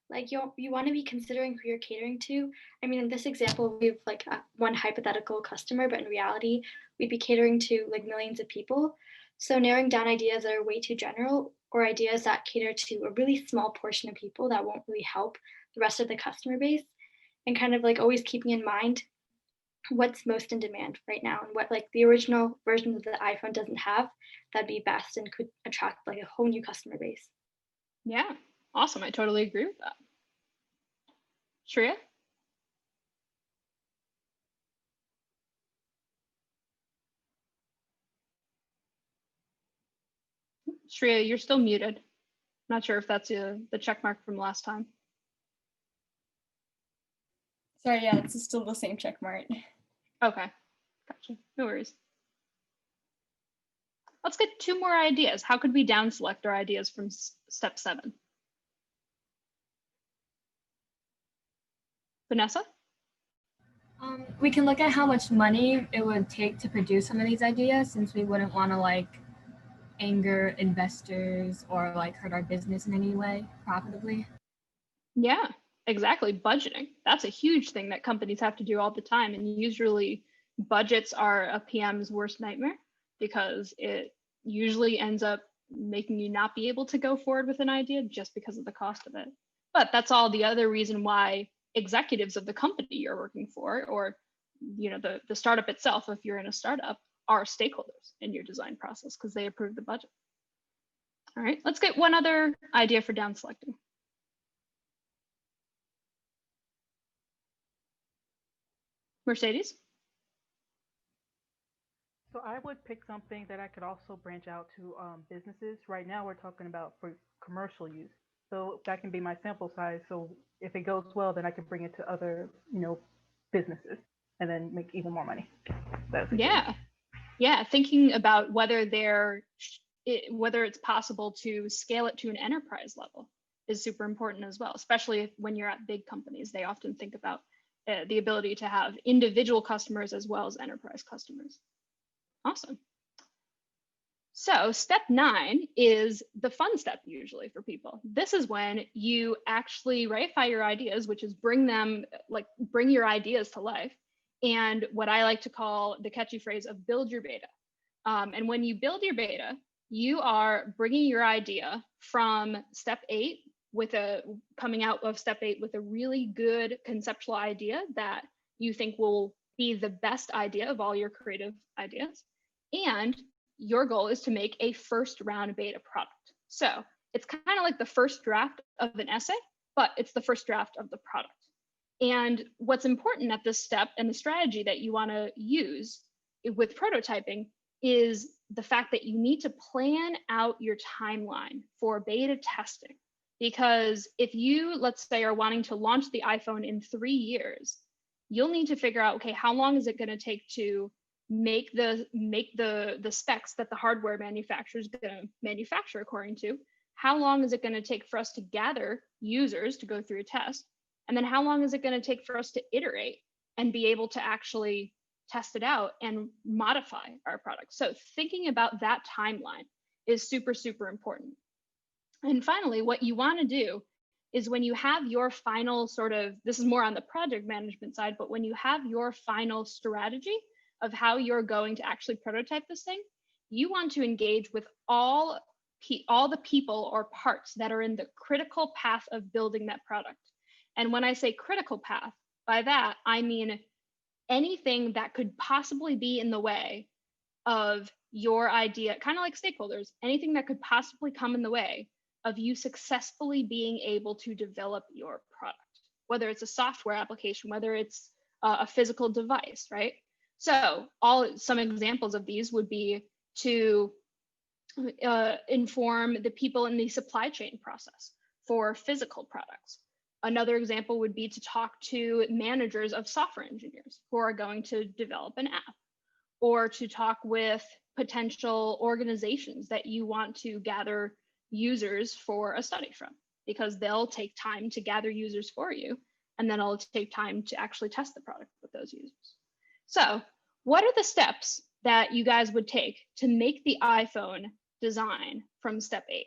Like you want to be considering who you're catering to. I mean, in this example, we have like one hypothetical customer, but in reality, we'd be catering to like millions of people. So narrowing down ideas that are way too general, or ideas that cater to a really small portion of people that won't really help the rest of the customer base, and kind of like always keeping in mind what's most in demand right now and what like the original version of the iPhone doesn't have, that'd be best and could attract like a whole new customer base. Yeah, awesome. I totally agree with that. Shreya? Shreya, you're still muted. Not sure if that's the check mark from last time. Sorry, yeah, it's still the same check mark. Okay, gotcha. No worries. Let's get 2 more ideas. How could we down select our ideas from step 7? Vanessa? We can look at how much money it would take to produce some of these ideas, since we wouldn't want to like anger investors or like hurt our business in any way profitably. Yeah, exactly. Budgeting. That's a huge thing that companies have to do all the time. And usually budgets are a PM's worst nightmare, because it usually ends up making you not be able to go forward with an idea just because of the cost of it. But that's all the other reason why executives of the company you're working for, or you know, the startup itself, if you're in a startup, are stakeholders in your design process, because they approve the budget. All right, let's get one other idea for down selecting. Mercedes? So I would pick something that I could also branch out to businesses. Right now, we're talking about for commercial use. So that can be my sample size. So if it goes well, then I can bring it to other, you know, businesses and then make even more money. Yeah. Yeah, thinking about whether it's possible to scale it to an enterprise level is super important as well, especially when you're at big companies. They often think about the ability to have individual customers as well as enterprise customers. Awesome. So step 9 is the fun step usually for people. This is when you actually ratify your ideas, which is bring your ideas to life. And what I like to call the catchy phrase of build your beta. And when you build your beta, you are bringing your idea from step 8 coming out of step 8 with a really good conceptual idea that you think will be the best idea of all your creative ideas. And your goal is to make a first round beta product. So it's kind of like the first draft of an essay, but it's the first draft of the product. And what's important at this step, and the strategy that you want to use with prototyping, is the fact that you need to plan out your timeline for beta testing. Because if you, let's say, are wanting to launch the iPhone in 3 years, you'll need to figure out, okay, how long is it going to take to make the specs that the hardware manufacturer is going to manufacture according to? How long is it going to take for us to gather users to go through a test? And then how long is it going to take for us to iterate and be able to actually test it out, and modify our product. So thinking about that timeline is super, super important. And finally, what you want to do is when you have your final sort of, this is more on the project management side, but when you have your final strategy of how you're going to actually prototype this thing, you want to engage with all the people or parts that are in the critical path of building that product. And when I say critical path, by that, I mean anything that could possibly be in the way of your idea, kind of like stakeholders, anything that could possibly come in the way of you successfully being able to develop your product, whether it's a software application, whether it's a physical device, right? So some examples of these would be to inform the people in the supply chain process for physical products. Another example would be to talk to managers of software engineers who are going to develop an app, or to talk with potential organizations that you want to gather users for a study from, because they'll take time to gather users for you, and then it'll take time to actually test the product with those users. So what are the steps that you guys would take to make the iPhone design from step 8?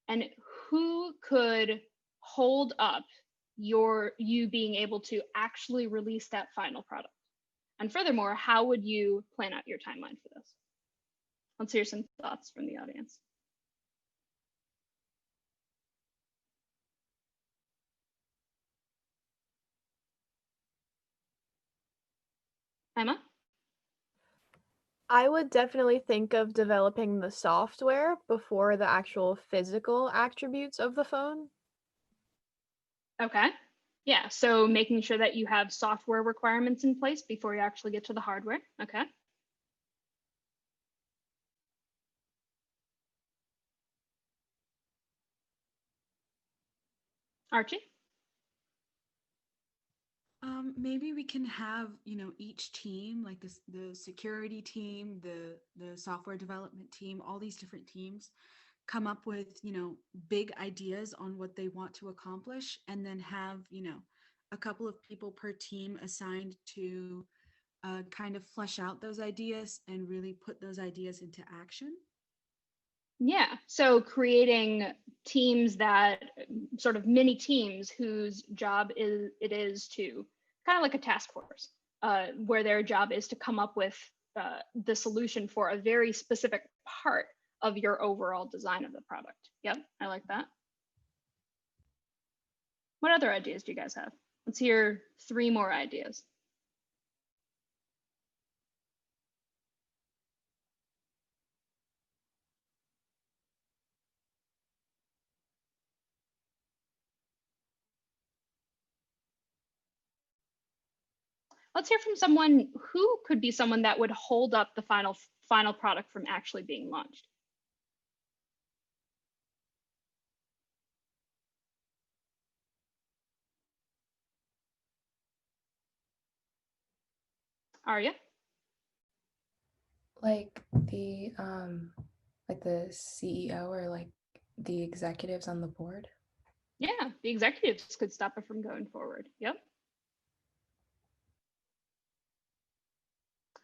And who could hold up you being able to actually release that final product? And furthermore, how would you plan out your timeline for this? Let's hear some thoughts from the audience. Emma? I would definitely think of developing the software before the actual physical attributes of the phone. Okay. Yeah, so making sure that you have software requirements in place before you actually get to the hardware. Okay. Archie? Maybe we can have, each team, like the security team, the software development team, all these different teams come up with, big ideas on what they want to accomplish, and then have, a couple of people per team assigned to kind of flesh out those ideas and really put those ideas into action. Yeah, so creating teams that sort of mini teams whose job it is to kind of like a task force, where their job is to come up with the solution for a very specific part of your overall design of the product. Yep, I like that. What other ideas do you guys have? Let's hear 3 more ideas. Let's hear from someone who could be someone that would hold up the final product from actually being launched. Arya? Like the CEO or like the executives on the board. Yeah, the executives could stop it from going forward. Yep.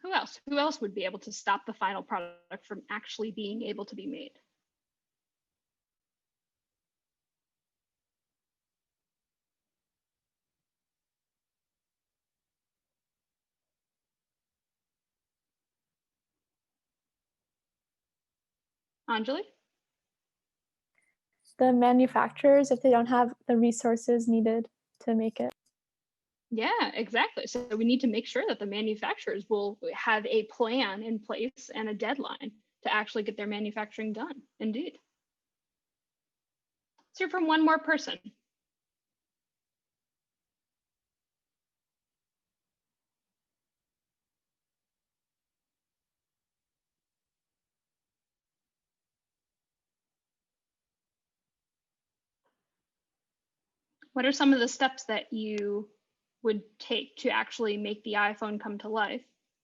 Who else? Who else would be able to stop the final product from actually being able to be made? Anjali? The manufacturers, if they don't have the resources needed to make it. Yeah, exactly. So we need to make sure that the manufacturers will have a plan in place and a deadline to actually get their manufacturing done. Indeed. Let's hear from one more person. What are some of the steps that you would take to actually make the iPhone come to life?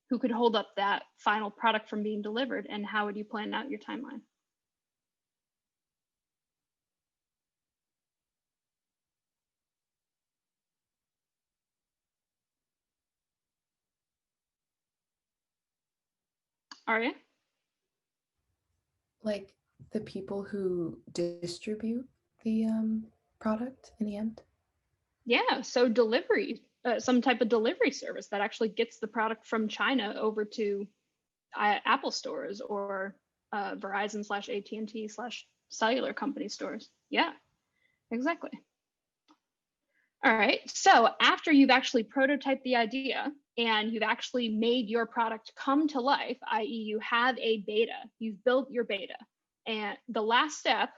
Who could hold up that final product from being delivered, and how would you plan out your timeline? Aria? Like the people who distribute the product in the end? Yeah, so delivery, some type of delivery service that actually gets the product from China over to Apple stores or Verizon / AT&T / cellular company stores. Yeah, exactly. All right, so after you've actually prototyped the idea and you've actually made your product come to life, i.e. you have a beta, you've built your beta, and the last step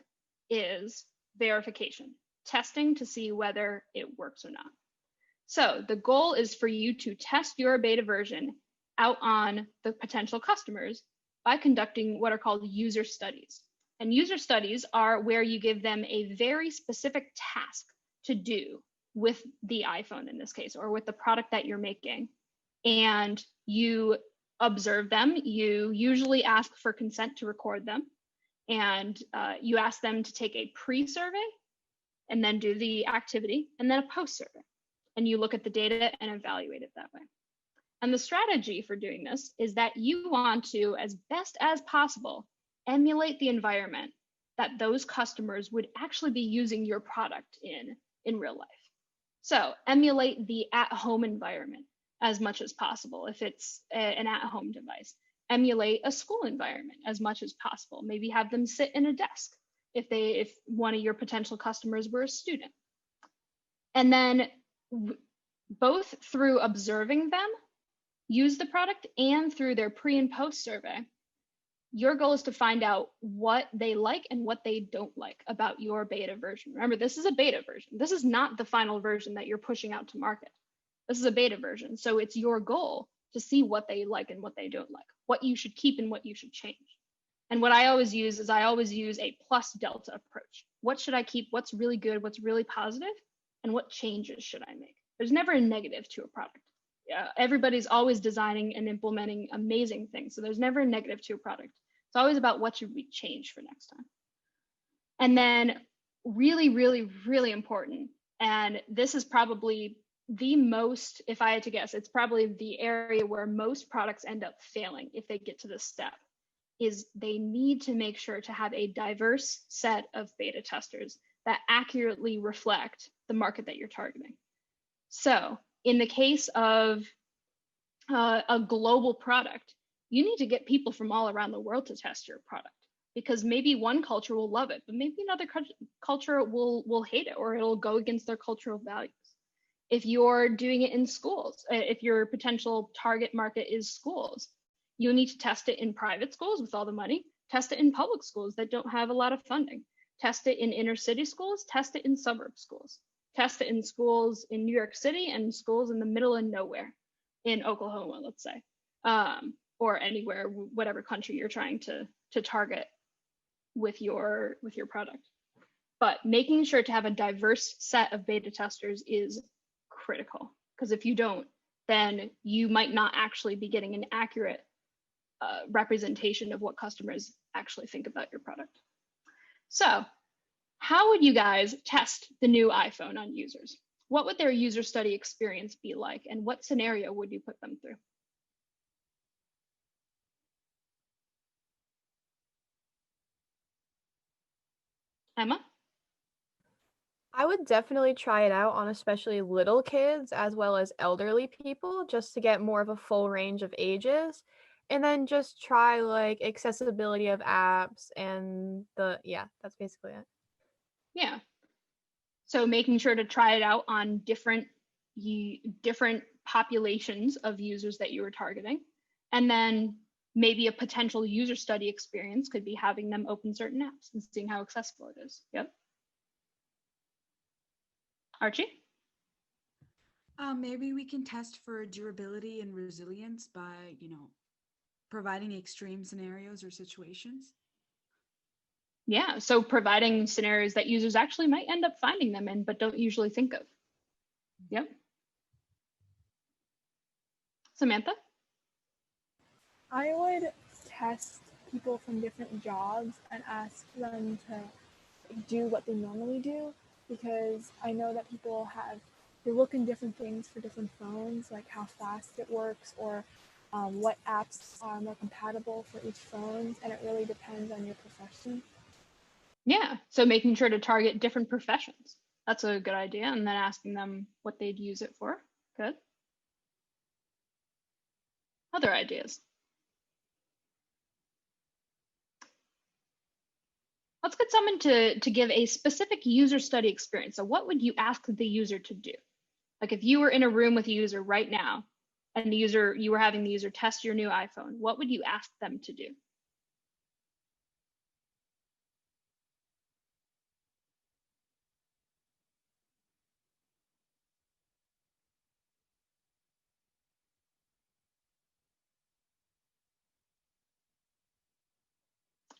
is verification, testing to see whether it works or not. So the goal is for you to test your beta version out on the potential customers by conducting what are called user studies. And user studies are where you give them a very specific task to do with the iPhone in this case, or with the product that you're making. And you observe them. You usually ask for consent to record them. And you ask them to take a pre-survey and then do the activity, and then a post-survey. And you look at the data and evaluate it that way. And the strategy for doing this is that you want to, as best as possible, emulate the environment that those customers would actually be using your product in real life. So emulate the at-home environment as much as possible if it's an at-home device. Emulate a school environment as much as possible. Maybe have them sit in a desk if one of your potential customers were a student. And then both through observing them use the product and through their pre and post survey, your goal is to find out what they like and what they don't like about your beta version. Remember, this is a beta version. This is not the final version that you're pushing out to market. This is a beta version. So it's your goal to see what they like and what they don't like, what you should keep and what you should change. And what I always use is a plus delta approach. What should I keep? What's really good? What's really positive? And what changes should I make? There's never a negative to a product. Everybody's always designing and implementing amazing things. So there's never a negative to a product. It's always about what should we change for next time. And then really, really, really important, and this is probably the most, if I had to guess, it's probably the area where most products end up failing if they get to this step, is they need to make sure to have a diverse set of beta testers that accurately reflect the market that you're targeting. So in the case of a global product, you need to get people from all around the world to test your product, because maybe one culture will love it, but maybe another culture will hate it, or it'll go against their cultural values. If you're doing it in schools, if your potential target market is schools, you need to test it in private schools with all the money, test it in public schools that don't have a lot of funding, test it in inner city schools, test it in suburb schools, test it in schools in New York City and schools in the middle of nowhere in Oklahoma, let's say, or anywhere, whatever country you're trying to target with your product. But making sure to have a diverse set of beta testers is critical, because if you don't, then you might not actually be getting an accurate representation of what customers actually think about your product. So how would you guys test the new iPhone on users? What would their user study experience be like, and what scenario would you put them through? Emma? I would definitely try it out on especially little kids as well as elderly people, just to get more of a full range of ages. And then just try like accessibility of apps and that's basically it. Yeah. So making sure to try it out on different populations of users that you were targeting. And then maybe a potential user study experience could be having them open certain apps and seeing how accessible it is. Yep. Archie? Maybe we can test for durability and resilience by, providing extreme scenarios or situations. Yeah, so providing scenarios that users actually might end up finding them in, but don't usually think of. Yep. Samantha? I would test people from different jobs and ask them to do what they normally do, because I know that people they look in different things for different phones, like how fast it works or what apps are more compatible for each phone, and it really depends on your profession. Yeah, so making sure to target different professions. That's a good idea. And then asking them what they'd use it for. Good. Other ideas? Let's get someone to give a specific user study experience. So what would you ask the user to do? Like if you were in a room with a user right now and you were having the user test your new iPhone, what would you ask them to do?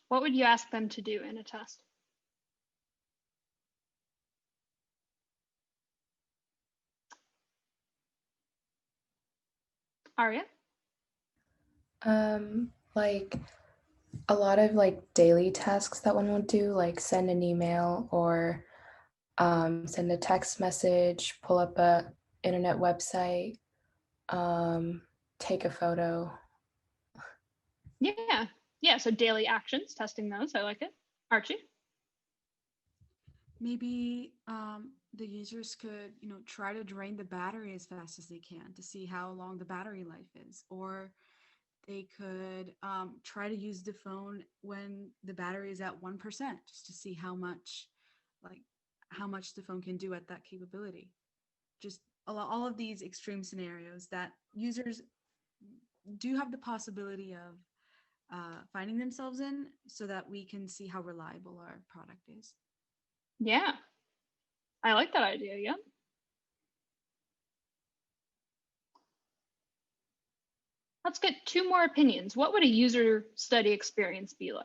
What would you ask them to do in a test? Aria? Like a lot of like daily tasks that one would do, like send an email or send a text message, pull up a internet website, take a photo. Yeah, so daily actions, testing those, I like it. Archie? Maybe the users could, try to drain the battery as fast as they can to see how long the battery life is, or they could try to use the phone when the battery is at 1%, just to see how much the phone can do at that capability. Just all of these extreme scenarios that users do have the possibility of finding themselves in, so that we can see how reliable our product is. Yeah, I like that idea, yeah. Let's get 2 more opinions. What would a user study experience be like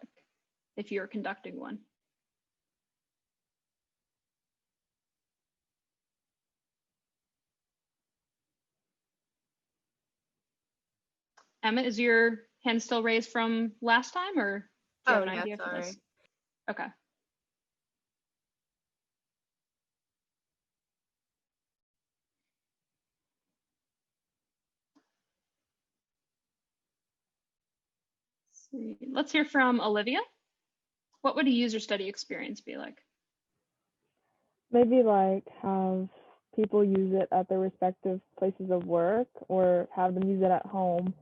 if you're conducting one? Emma, is your hand still raised from last time, or do you have an idea for this? Okay. Let's hear from Olivia. What would a user study experience be like? Maybe like have people use it at their respective places of work, or have them use it at home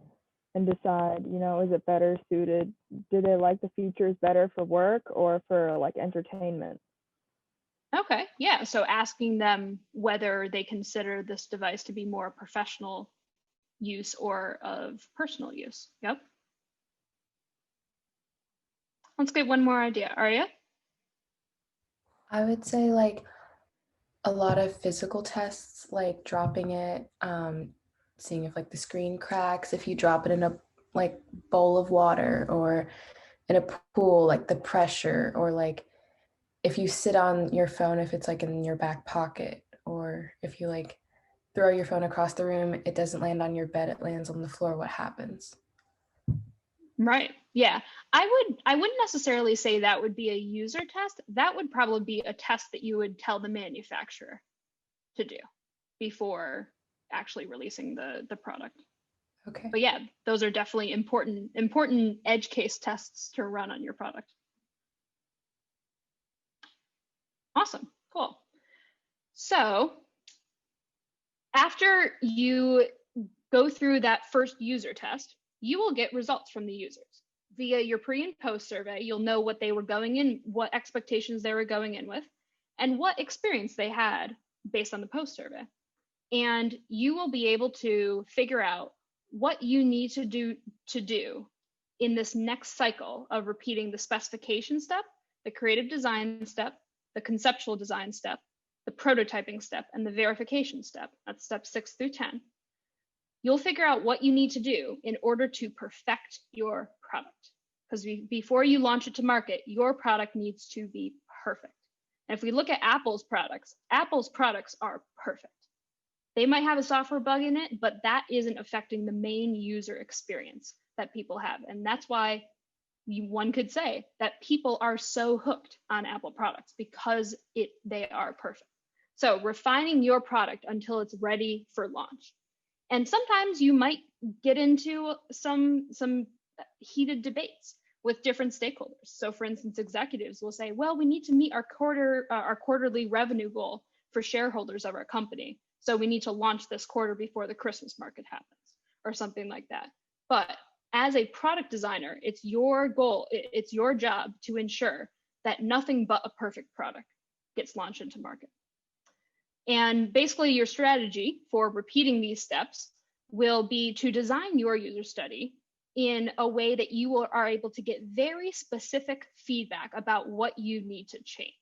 and decide, is it better suited? Do they like the features better for work or for like entertainment? Okay, yeah, so asking them whether they consider this device to be more professional use or of personal use. Yep. Let's get one more idea. Aria? I would say like a lot of physical tests, like dropping it, seeing if like the screen cracks, if you drop it in a like bowl of water or in a pool, like the pressure, or like if you sit on your phone, if it's like in your back pocket, or if you like throw your phone across the room, it doesn't land on your bed, it lands on the floor, what happens? Right. Yeah. I wouldn't necessarily say that would be a user test. That would probably be a test that you would tell the manufacturer to do before actually releasing the product. Okay. But yeah, those are definitely important edge case tests to run on your product. Awesome. Cool. So after you go through that first user test, you will get results from the users. Via your pre and post survey, you'll know what they were going in, what expectations they were going in with, and what experience they had based on the post survey. And you will be able to figure out what you need to do in this next cycle of repeating the specification step, the creative design step, the conceptual design step, the prototyping step, and the verification step. That's steps 6 through 10. You'll figure out what you need to do in order to perfect your product. Because before you launch it to market, your product needs to be perfect. And if we look at Apple's products are perfect. They might have a software bug in it, but that isn't affecting the main user experience that people have. And that's why one could say that people are so hooked on Apple products, because they are perfect. So refining your product until it's ready for launch. And sometimes you might get into some heated debates with different stakeholders. So for instance, executives will say, well, we need to meet our quarterly revenue goal for shareholders of our company. So we need to launch this quarter before the Christmas market happens, or something like that. But as a product designer, it's your goal, it's your job to ensure that nothing but a perfect product gets launched into market. And basically your strategy for repeating these steps will be to design your user study in a way that you are able to get very specific feedback about what you need to change.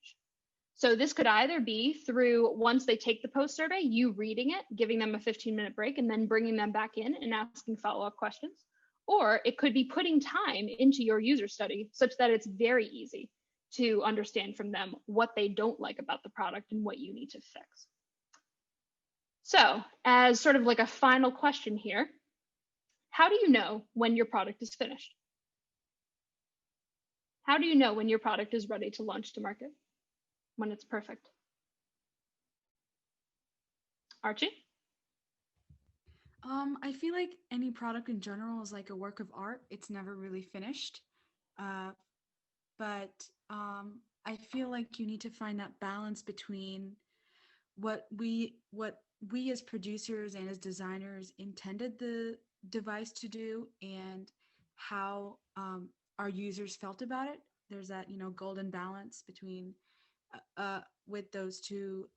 So this could either be through, once they take the post survey, you reading it, giving them a 15-minute break, and then bringing them back in and asking follow-up questions. Or it could be putting time into your user study such that it's very easy to understand from them what they don't like about the product and what you need to fix. So as sort of like a final question here, how do you know when your product is finished? How do you know when your product is ready to launch to market? When it's perfect? Archie? I feel like any product in general is like a work of art. It's never really finished. But I feel like you need to find that balance between what we as producers and as designers intended the device to do and how our users felt about it. There's that, golden balance between with those two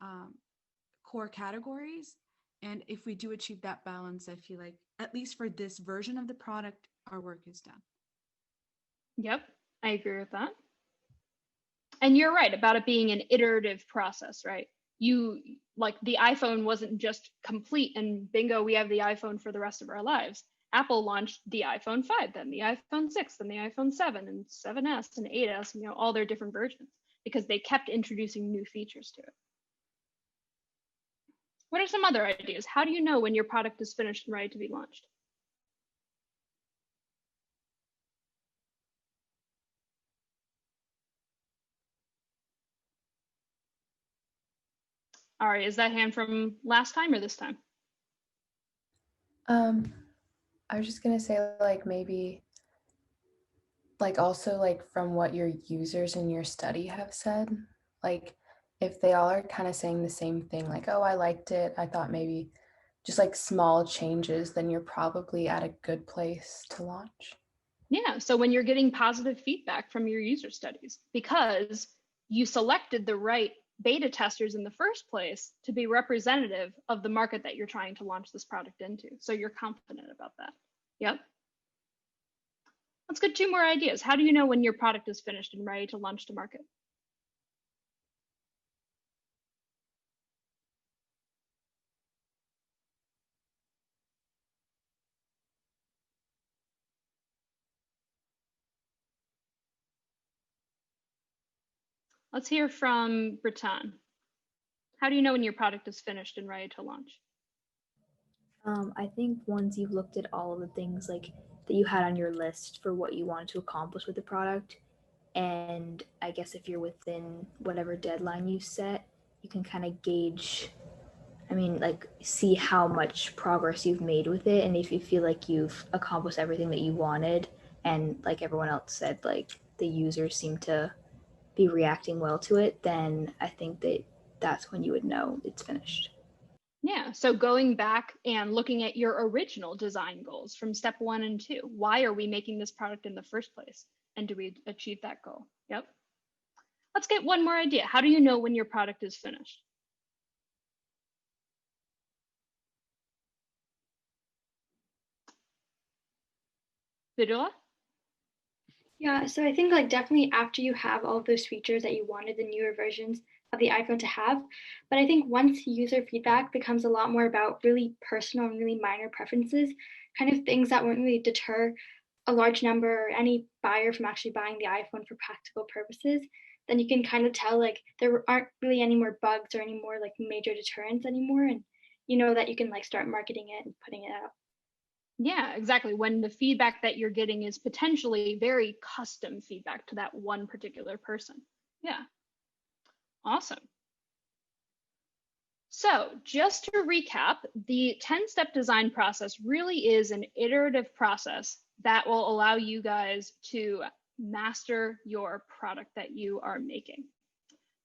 core categories. And if we do achieve that balance, I feel like, at least for this version of the product, our work is done. Yep, I agree with that. And you're right about it being an iterative process, right? Like the iPhone wasn't just complete and bingo, we have the iPhone for the rest of our lives. Apple launched the iPhone 5, then the iPhone 6, then the iPhone 7 and 7S and 8S, all their different versions, because they kept introducing new features to it. What are some other ideas? How do you know when your product is finished and ready to be launched? All right, is that hand from last time or this time? I was just gonna say, like, maybe, like, also, like, from what your users in your study have said, like, if they all are kind of saying the same thing, like, oh, I liked it, I thought maybe just like small changes, then you're probably at a good place to launch. Yeah, so when you're getting positive feedback from your user studies, because you selected the right beta testers in the first place to be representative of the market that you're trying to launch this product into. So you're confident about that. Yep. Let's get 2 more ideas. How do you know when your product is finished and ready to launch to market? Let's hear from Breton. How do you know when your product is finished and ready to launch? I think once you've looked at all of the things like that you had on your list for what you wanted to accomplish with the product, and I guess if you're within whatever deadline you set, you can kind of gauge, like see how much progress you've made with it, and if you feel like you've accomplished everything that you wanted, and like everyone else said, like the users seem to be reacting well to it, then I think that's when you would know it's finished. Yeah, so going back and looking at your original design goals from step 1 and 2. Why are we making this product in the first place? And do we achieve that goal? Yep. Let's get 1 more idea. How do you know when your product is finished? Vidula? Yeah, so I think like definitely after you have all of those features that you wanted the newer versions of the iPhone to have, but I think once user feedback becomes a lot more about really personal and really minor preferences, kind of things that won't really deter a large number or any buyer from actually buying the iPhone for practical purposes, then you can kind of tell like there aren't really any more bugs or any more like major deterrents anymore, and you know that you can like start marketing it and putting it out. Yeah, exactly. When the feedback that you're getting is potentially very custom feedback to that one particular person. Yeah. Awesome. So just to recap, the 10-step design process really is an iterative process that will allow you guys to master your product that you are making.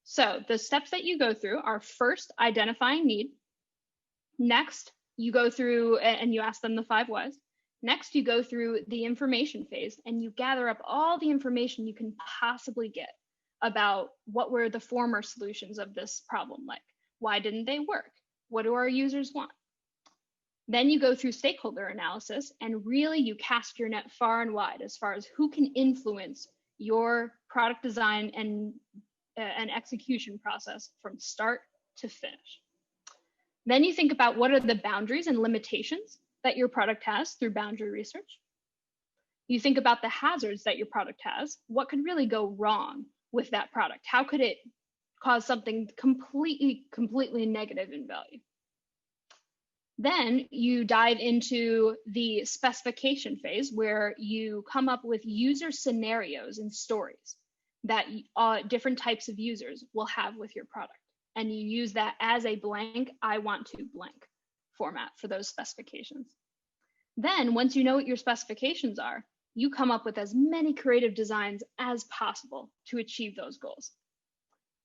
So the steps that you go through are first, identifying need. Next, you go through and you ask them the 5 whys. Next, you go through the information phase and you gather up all the information you can possibly get about what were the former solutions of this problem like. Why didn't they work? What do our users want? Then you go through stakeholder analysis and really you cast your net far and wide as far as who can influence your product design and execution process from start to finish. Then you think about what are the boundaries and limitations that your product has through boundary research. You think about the hazards that your product has. What could really go wrong with that product? How could it cause something completely negative in value? Then you dive into the specification phase where you come up with user scenarios and stories that different types of users will have with your product. And you use that as a blank, I want to blank format for those specifications. Then once you know what your specifications are, you come up with as many creative designs as possible to achieve those goals.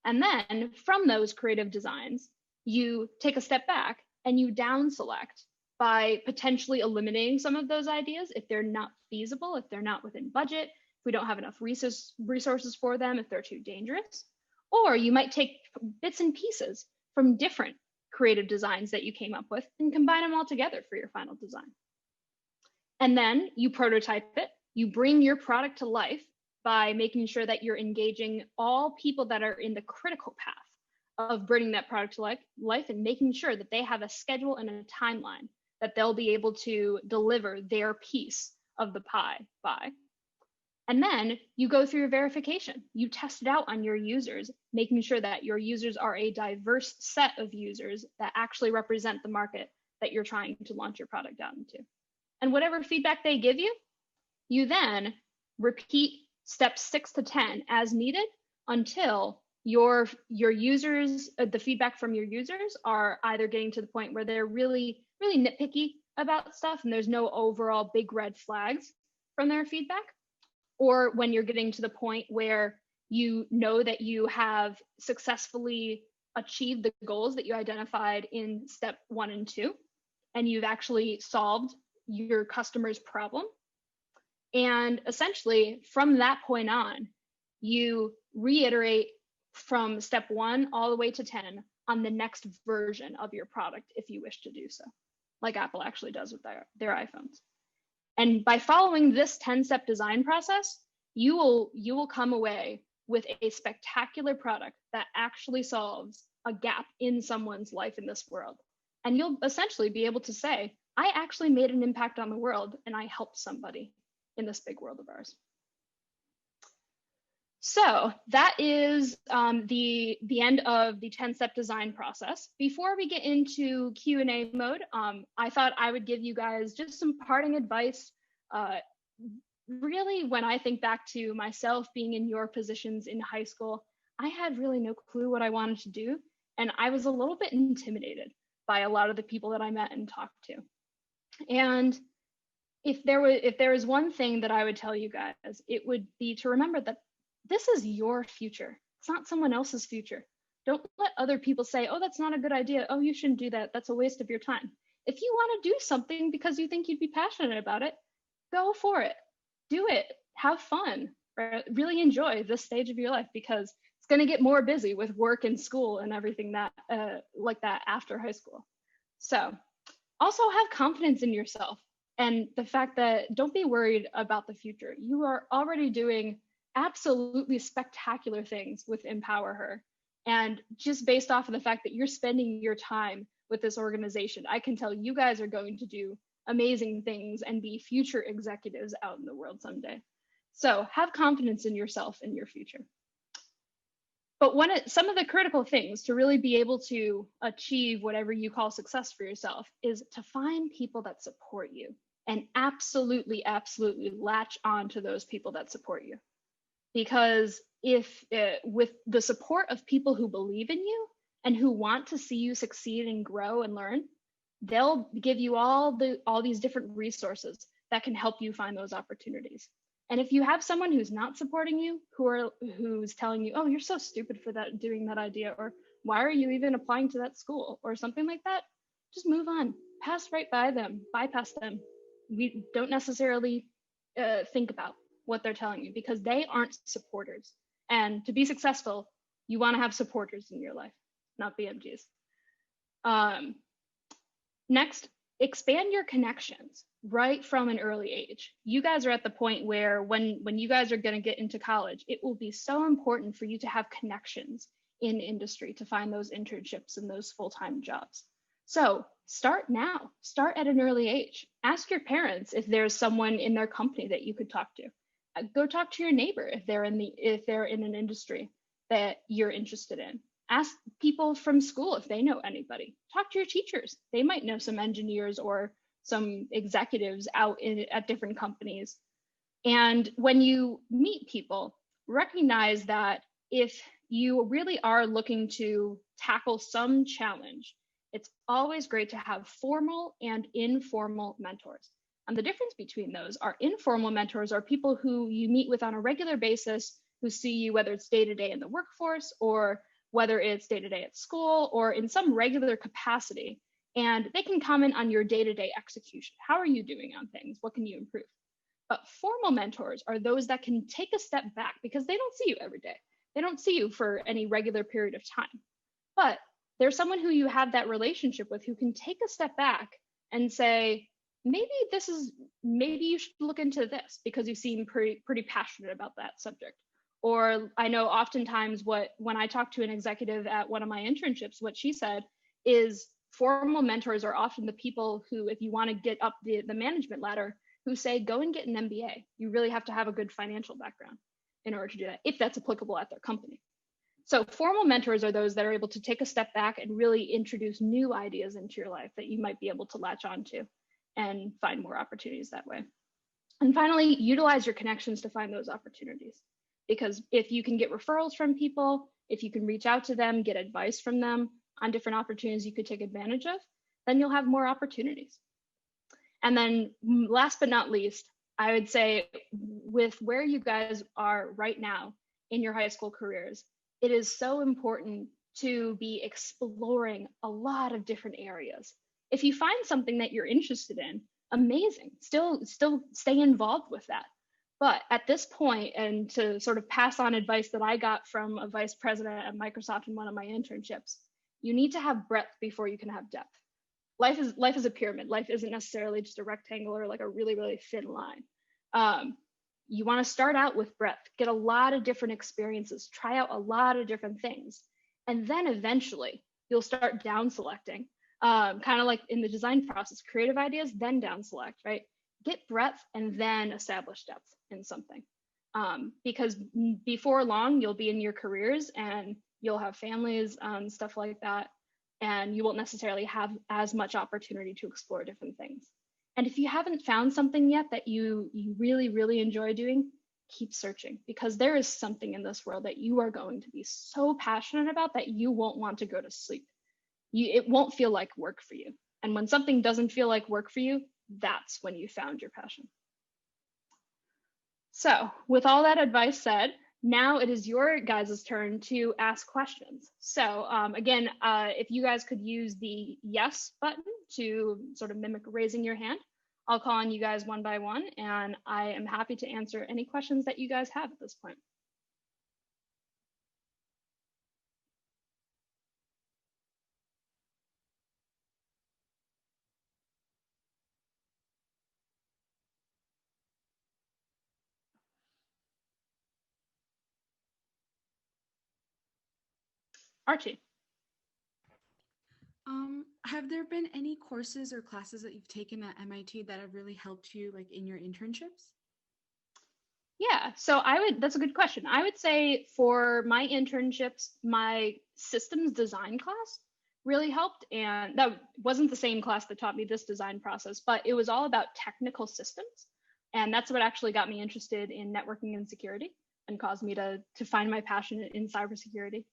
And then from those creative designs, you take a step back and you down select by potentially eliminating some of those ideas if they're not feasible, if they're not within budget, if we don't have enough resources for them, if they're too dangerous. Or you might take bits and pieces from different creative designs that you came up with and combine them all together for your final design. And then you prototype it, you bring your product to life by making sure that you're engaging all people that are in the critical path of bringing that product to life and making sure that they have a schedule and a timeline that they'll be able to deliver their piece of the pie by. And then you go through your verification. You test it out on your users, making sure that your users are a diverse set of users that actually represent the market that you're trying to launch your product out into. And whatever feedback they give you, you then repeat steps 6 to 10 as needed until your users, the feedback from your users are either getting to the point where they're really nitpicky about stuff and there's no overall big red flags from their feedback, or when you're getting to the point where you know that you have successfully achieved the goals that you identified in step 1 and 2, and you've actually solved your customer's problem. And essentially from that point on, you reiterate from step 1 all the way to 10 on the next version of your product if you wish to do so, like Apple actually does with their iPhones. And by following this 10-step design process, you will come away with a spectacular product that actually solves a gap in someone's life in this world. And you'll essentially be able to say, I actually made an impact on the world and I helped somebody in this big world of ours. So that is the end of the 10-step design process. Before we get into Q&A mode, I thought I would give you guys just some parting advice. Really, when I think back to myself being in your positions in high school, I had really no clue what I wanted to do. And I was a little bit intimidated by a lot of the people that I met and talked to. And if there was one thing that I would tell you guys, it would be to remember that this is your future. It's not someone else's future. Don't let other people say, oh, that's not a good idea. Oh, you shouldn't do that. That's a waste of your time. If you want to do something because you think you'd be passionate about it, go for it. Do it. Have fun. Really enjoy this stage of your life because it's going to get more busy with work and school and everything that like that after high school. So also have confidence in yourself and the fact that don't be worried about the future. You are already doing absolutely spectacular things with EmpowHer. And just based off of the fact that you're spending your time with this organization, I can tell you guys are going to do amazing things and be future executives out in the world someday. So have confidence in yourself and your future. But some of the critical things to really be able to achieve whatever you call success for yourself is to find people that support you and absolutely latch on to those people that support you. Because if with the support of people who believe in you and who want to see you succeed and grow and learn, they'll give you all these different resources that can help you find those opportunities. And if you have someone who's not supporting you, who's telling you, oh, you're so stupid for that, doing that idea, or why are you even applying to that school, or something like that, just move on, pass right by them, bypass them. We don't necessarily think about what they're telling you, because they aren't supporters. And to be successful, you want to have supporters in your life, not BMGs. Next, expand your connections right from an early age. You guys are at the point where when you guys are going to get into college, it will be so important for you to have connections in industry to find those internships and those full-time jobs. So start now, start at an early age. Ask your parents if there's someone in their company that you could talk to. Go talk to your neighbor if they're in an industry that you're interested in. Ask people from school if they know anybody. Talk to your teachers. They might know some engineers or some executives out at different companies. And when you meet people, recognize that if you really are looking to tackle some challenge, it's always great to have formal and informal mentors. And the difference between those are informal mentors are people who you meet with on a regular basis, who see you, whether it's day-to-day in the workforce or whether it's day-to-day at school or in some regular capacity. And they can comment on your day-to-day execution. How are you doing on things? What can you improve? But formal mentors are those that can take a step back because they don't see you every day. They don't see you for any regular period of time. But there's someone who you have that relationship with who can take a step back and say, maybe you should look into this because you seem pretty passionate about that subject. Or I know oftentimes when I talk to an executive at one of my internships, what she said is formal mentors are often the people who, if you want to get up the management ladder, who say, go and get an MBA. You really have to have a good financial background in order to do that, if that's applicable at their company. So formal mentors are those that are able to take a step back and really introduce new ideas into your life that you might be able to latch onto and find more opportunities that way. And finally, utilize your connections to find those opportunities. Because if you can get referrals from people, if you can reach out to them, get advice from them on different opportunities you could take advantage of, then you'll have more opportunities. And then last but not least, I would say with where you guys are right now in your high school careers, it is so important to be exploring a lot of different areas. If you find something that you're interested in, amazing, still stay involved with that. But at this point, and to sort of pass on advice that I got from a vice president at Microsoft in one of my internships, you need to have breadth before you can have depth. Life is a pyramid. Life isn't necessarily just a rectangle or like a really, really thin line. You want to start out with breadth, get a lot of different experiences, try out a lot of different things. And then eventually you'll start down selecting, kind of like in the design process, creative ideas, then down select, right? Get breadth and then establish depth in something. Because before long, you'll be in your careers and you'll have families, stuff like that. And you won't necessarily have as much opportunity to explore different things. And if you haven't found something yet that you really, really enjoy doing, keep searching, because there is something in this world that you are going to be so passionate about that you won't want to go to sleep. It won't feel like work for you. And when something doesn't feel like work for you, that's when you found your passion. So with all that advice said, now it is your guys' turn to ask questions. So again, if you guys could use the yes button to sort of mimic raising your hand, I'll call on you guys one by one, and I am happy to answer any questions that you guys have at this point. Archie. Have there been any courses or classes that you've taken at MIT that have really helped you like in your internships? Yeah, so that's a good question. I would say for my internships, my systems design class really helped. And that wasn't the same class that taught me this design process, but it was all about technical systems. And that's what actually got me interested in networking and security and caused me to find my passion in cybersecurity.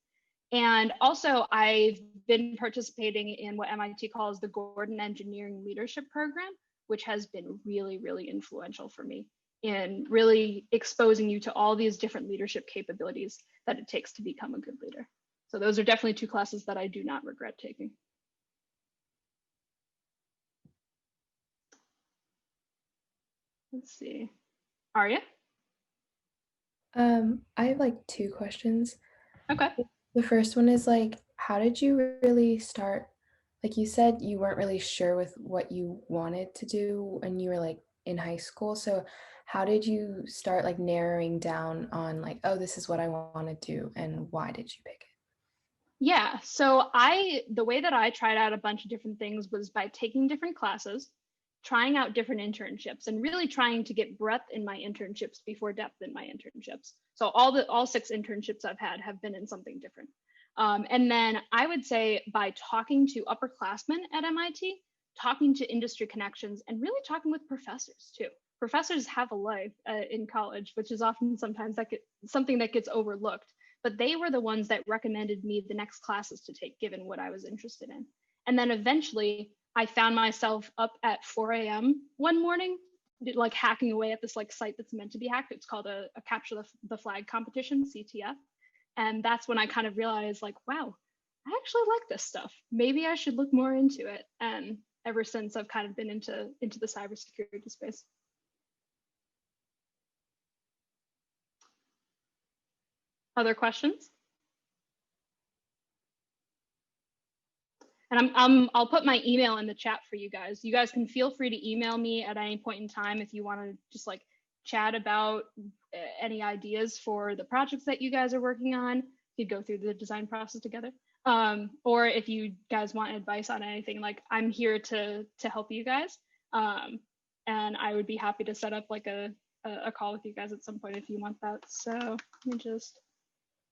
And also, I've been participating in what MIT calls the Gordon Engineering Leadership Program, which has been really, really influential for me in really exposing you to all these different leadership capabilities that it takes to become a good leader. So those are definitely 2 classes that I do not regret taking. Let's see. Arya? I have like 2 questions. Okay. The first one is like, how did you really start? Like you said, you weren't really sure with what you wanted to do when you were like in high school. So how did you start like narrowing down on like, oh, this is what I want to do, and why did you pick it? Yeah, so the way that I tried out a bunch of different things was by taking different classes, trying out different internships, and really trying to get breadth in my internships before depth in my internships. So all 6 internships I've had have been in something different. And then I would say by talking to upperclassmen at MIT, talking to industry connections, and really talking with professors too. Professors have a life in college, which is often sometimes something that gets overlooked. But they were the ones that recommended me the next classes to take, given what I was interested in. And then eventually I found myself up at 4 a.m. one morning, like hacking away at this like site that's meant to be hacked. It's called a Capture the Flag competition, CTF. And that's when I kind of realized like, wow, I actually like this stuff. Maybe I should look more into it. And ever since I've kind of been into the cybersecurity space. Other questions? And I'll put my email in the chat for you guys. You guys can feel free to email me at any point in time if you want to just like chat about any ideas for the projects that you guys are working on. You could go through the design process together. Or if you guys want advice on anything, like I'm here to help you guys. And I would be happy to set up like a call with you guys at some point if you want that. So let me just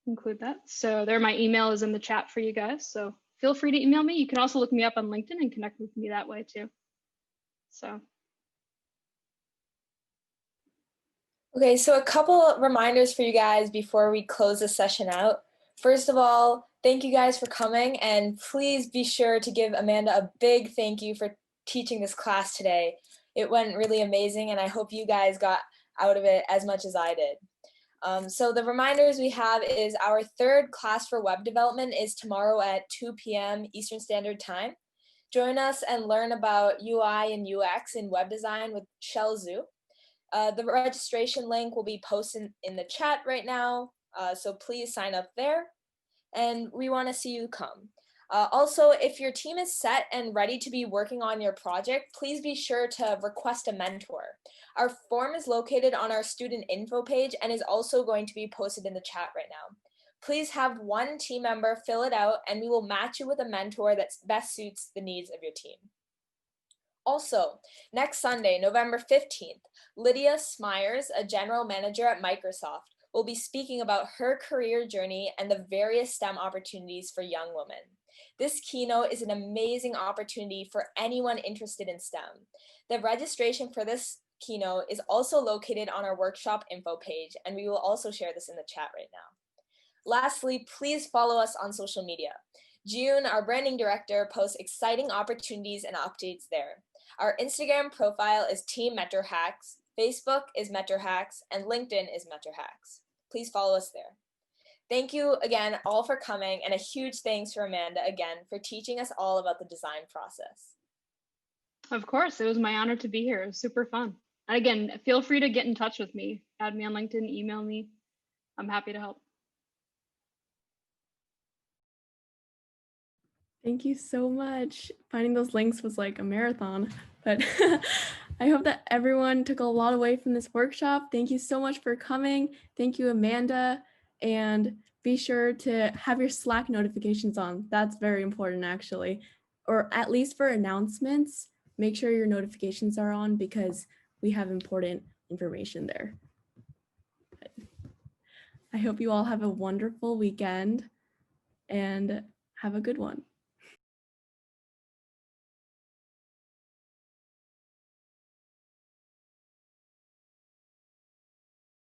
include that. So there, my email is in the chat for you guys. So feel free to email me. You can also look me up on LinkedIn and connect with me that way too. So. Okay, so a couple reminders for you guys before we close the session out. First of all, thank you guys for coming, and please be sure to give Amanda a big thank you for teaching this class today. It went really amazing, and I hope you guys got out of it as much as I did. So the reminders we have is our 3rd class for web development is tomorrow at 2 p.m. Eastern Standard Time. Join us and learn about UI and UX in web design with Shell Zhu. The registration link will be posted in the chat right now, so please sign up there, and we want to see you come. Also, if your team is set and ready to be working on your project, please be sure to request a mentor. Our form is located on our student info page and is also going to be posted in the chat right now. Please have one team member fill it out, and we will match you with a mentor that best suits the needs of your team. Also, next Sunday, November 15th, Lydia Smyers, a general manager at Microsoft, will be speaking about her career journey and the various STEM opportunities for young women. This keynote is an amazing opportunity for anyone interested in STEM. The registration for this keynote is also located on our workshop info page, and we will also share this in the chat right now. Lastly, please follow us on social media. June, our branding director, posts exciting opportunities and updates there. Our Instagram profile is Team MetroHacks, Facebook is MetroHacks, and LinkedIn is MetroHacks. Please follow us there. Thank you again all for coming, and a huge thanks for Amanda again for teaching us all about the design process. Of course, it was my honor to be here. It was super fun. And again, feel free to get in touch with me. Add me on LinkedIn, email me. I'm happy to help. Thank you so much. Finding those links was like a marathon, but I hope that everyone took a lot away from this workshop. Thank you so much for coming. Thank you, Amanda. And be sure to have your Slack notifications on. That's very important, actually. Or at least for announcements, make sure your notifications are on because we have important information there. But I hope you all have a wonderful weekend and have a good one.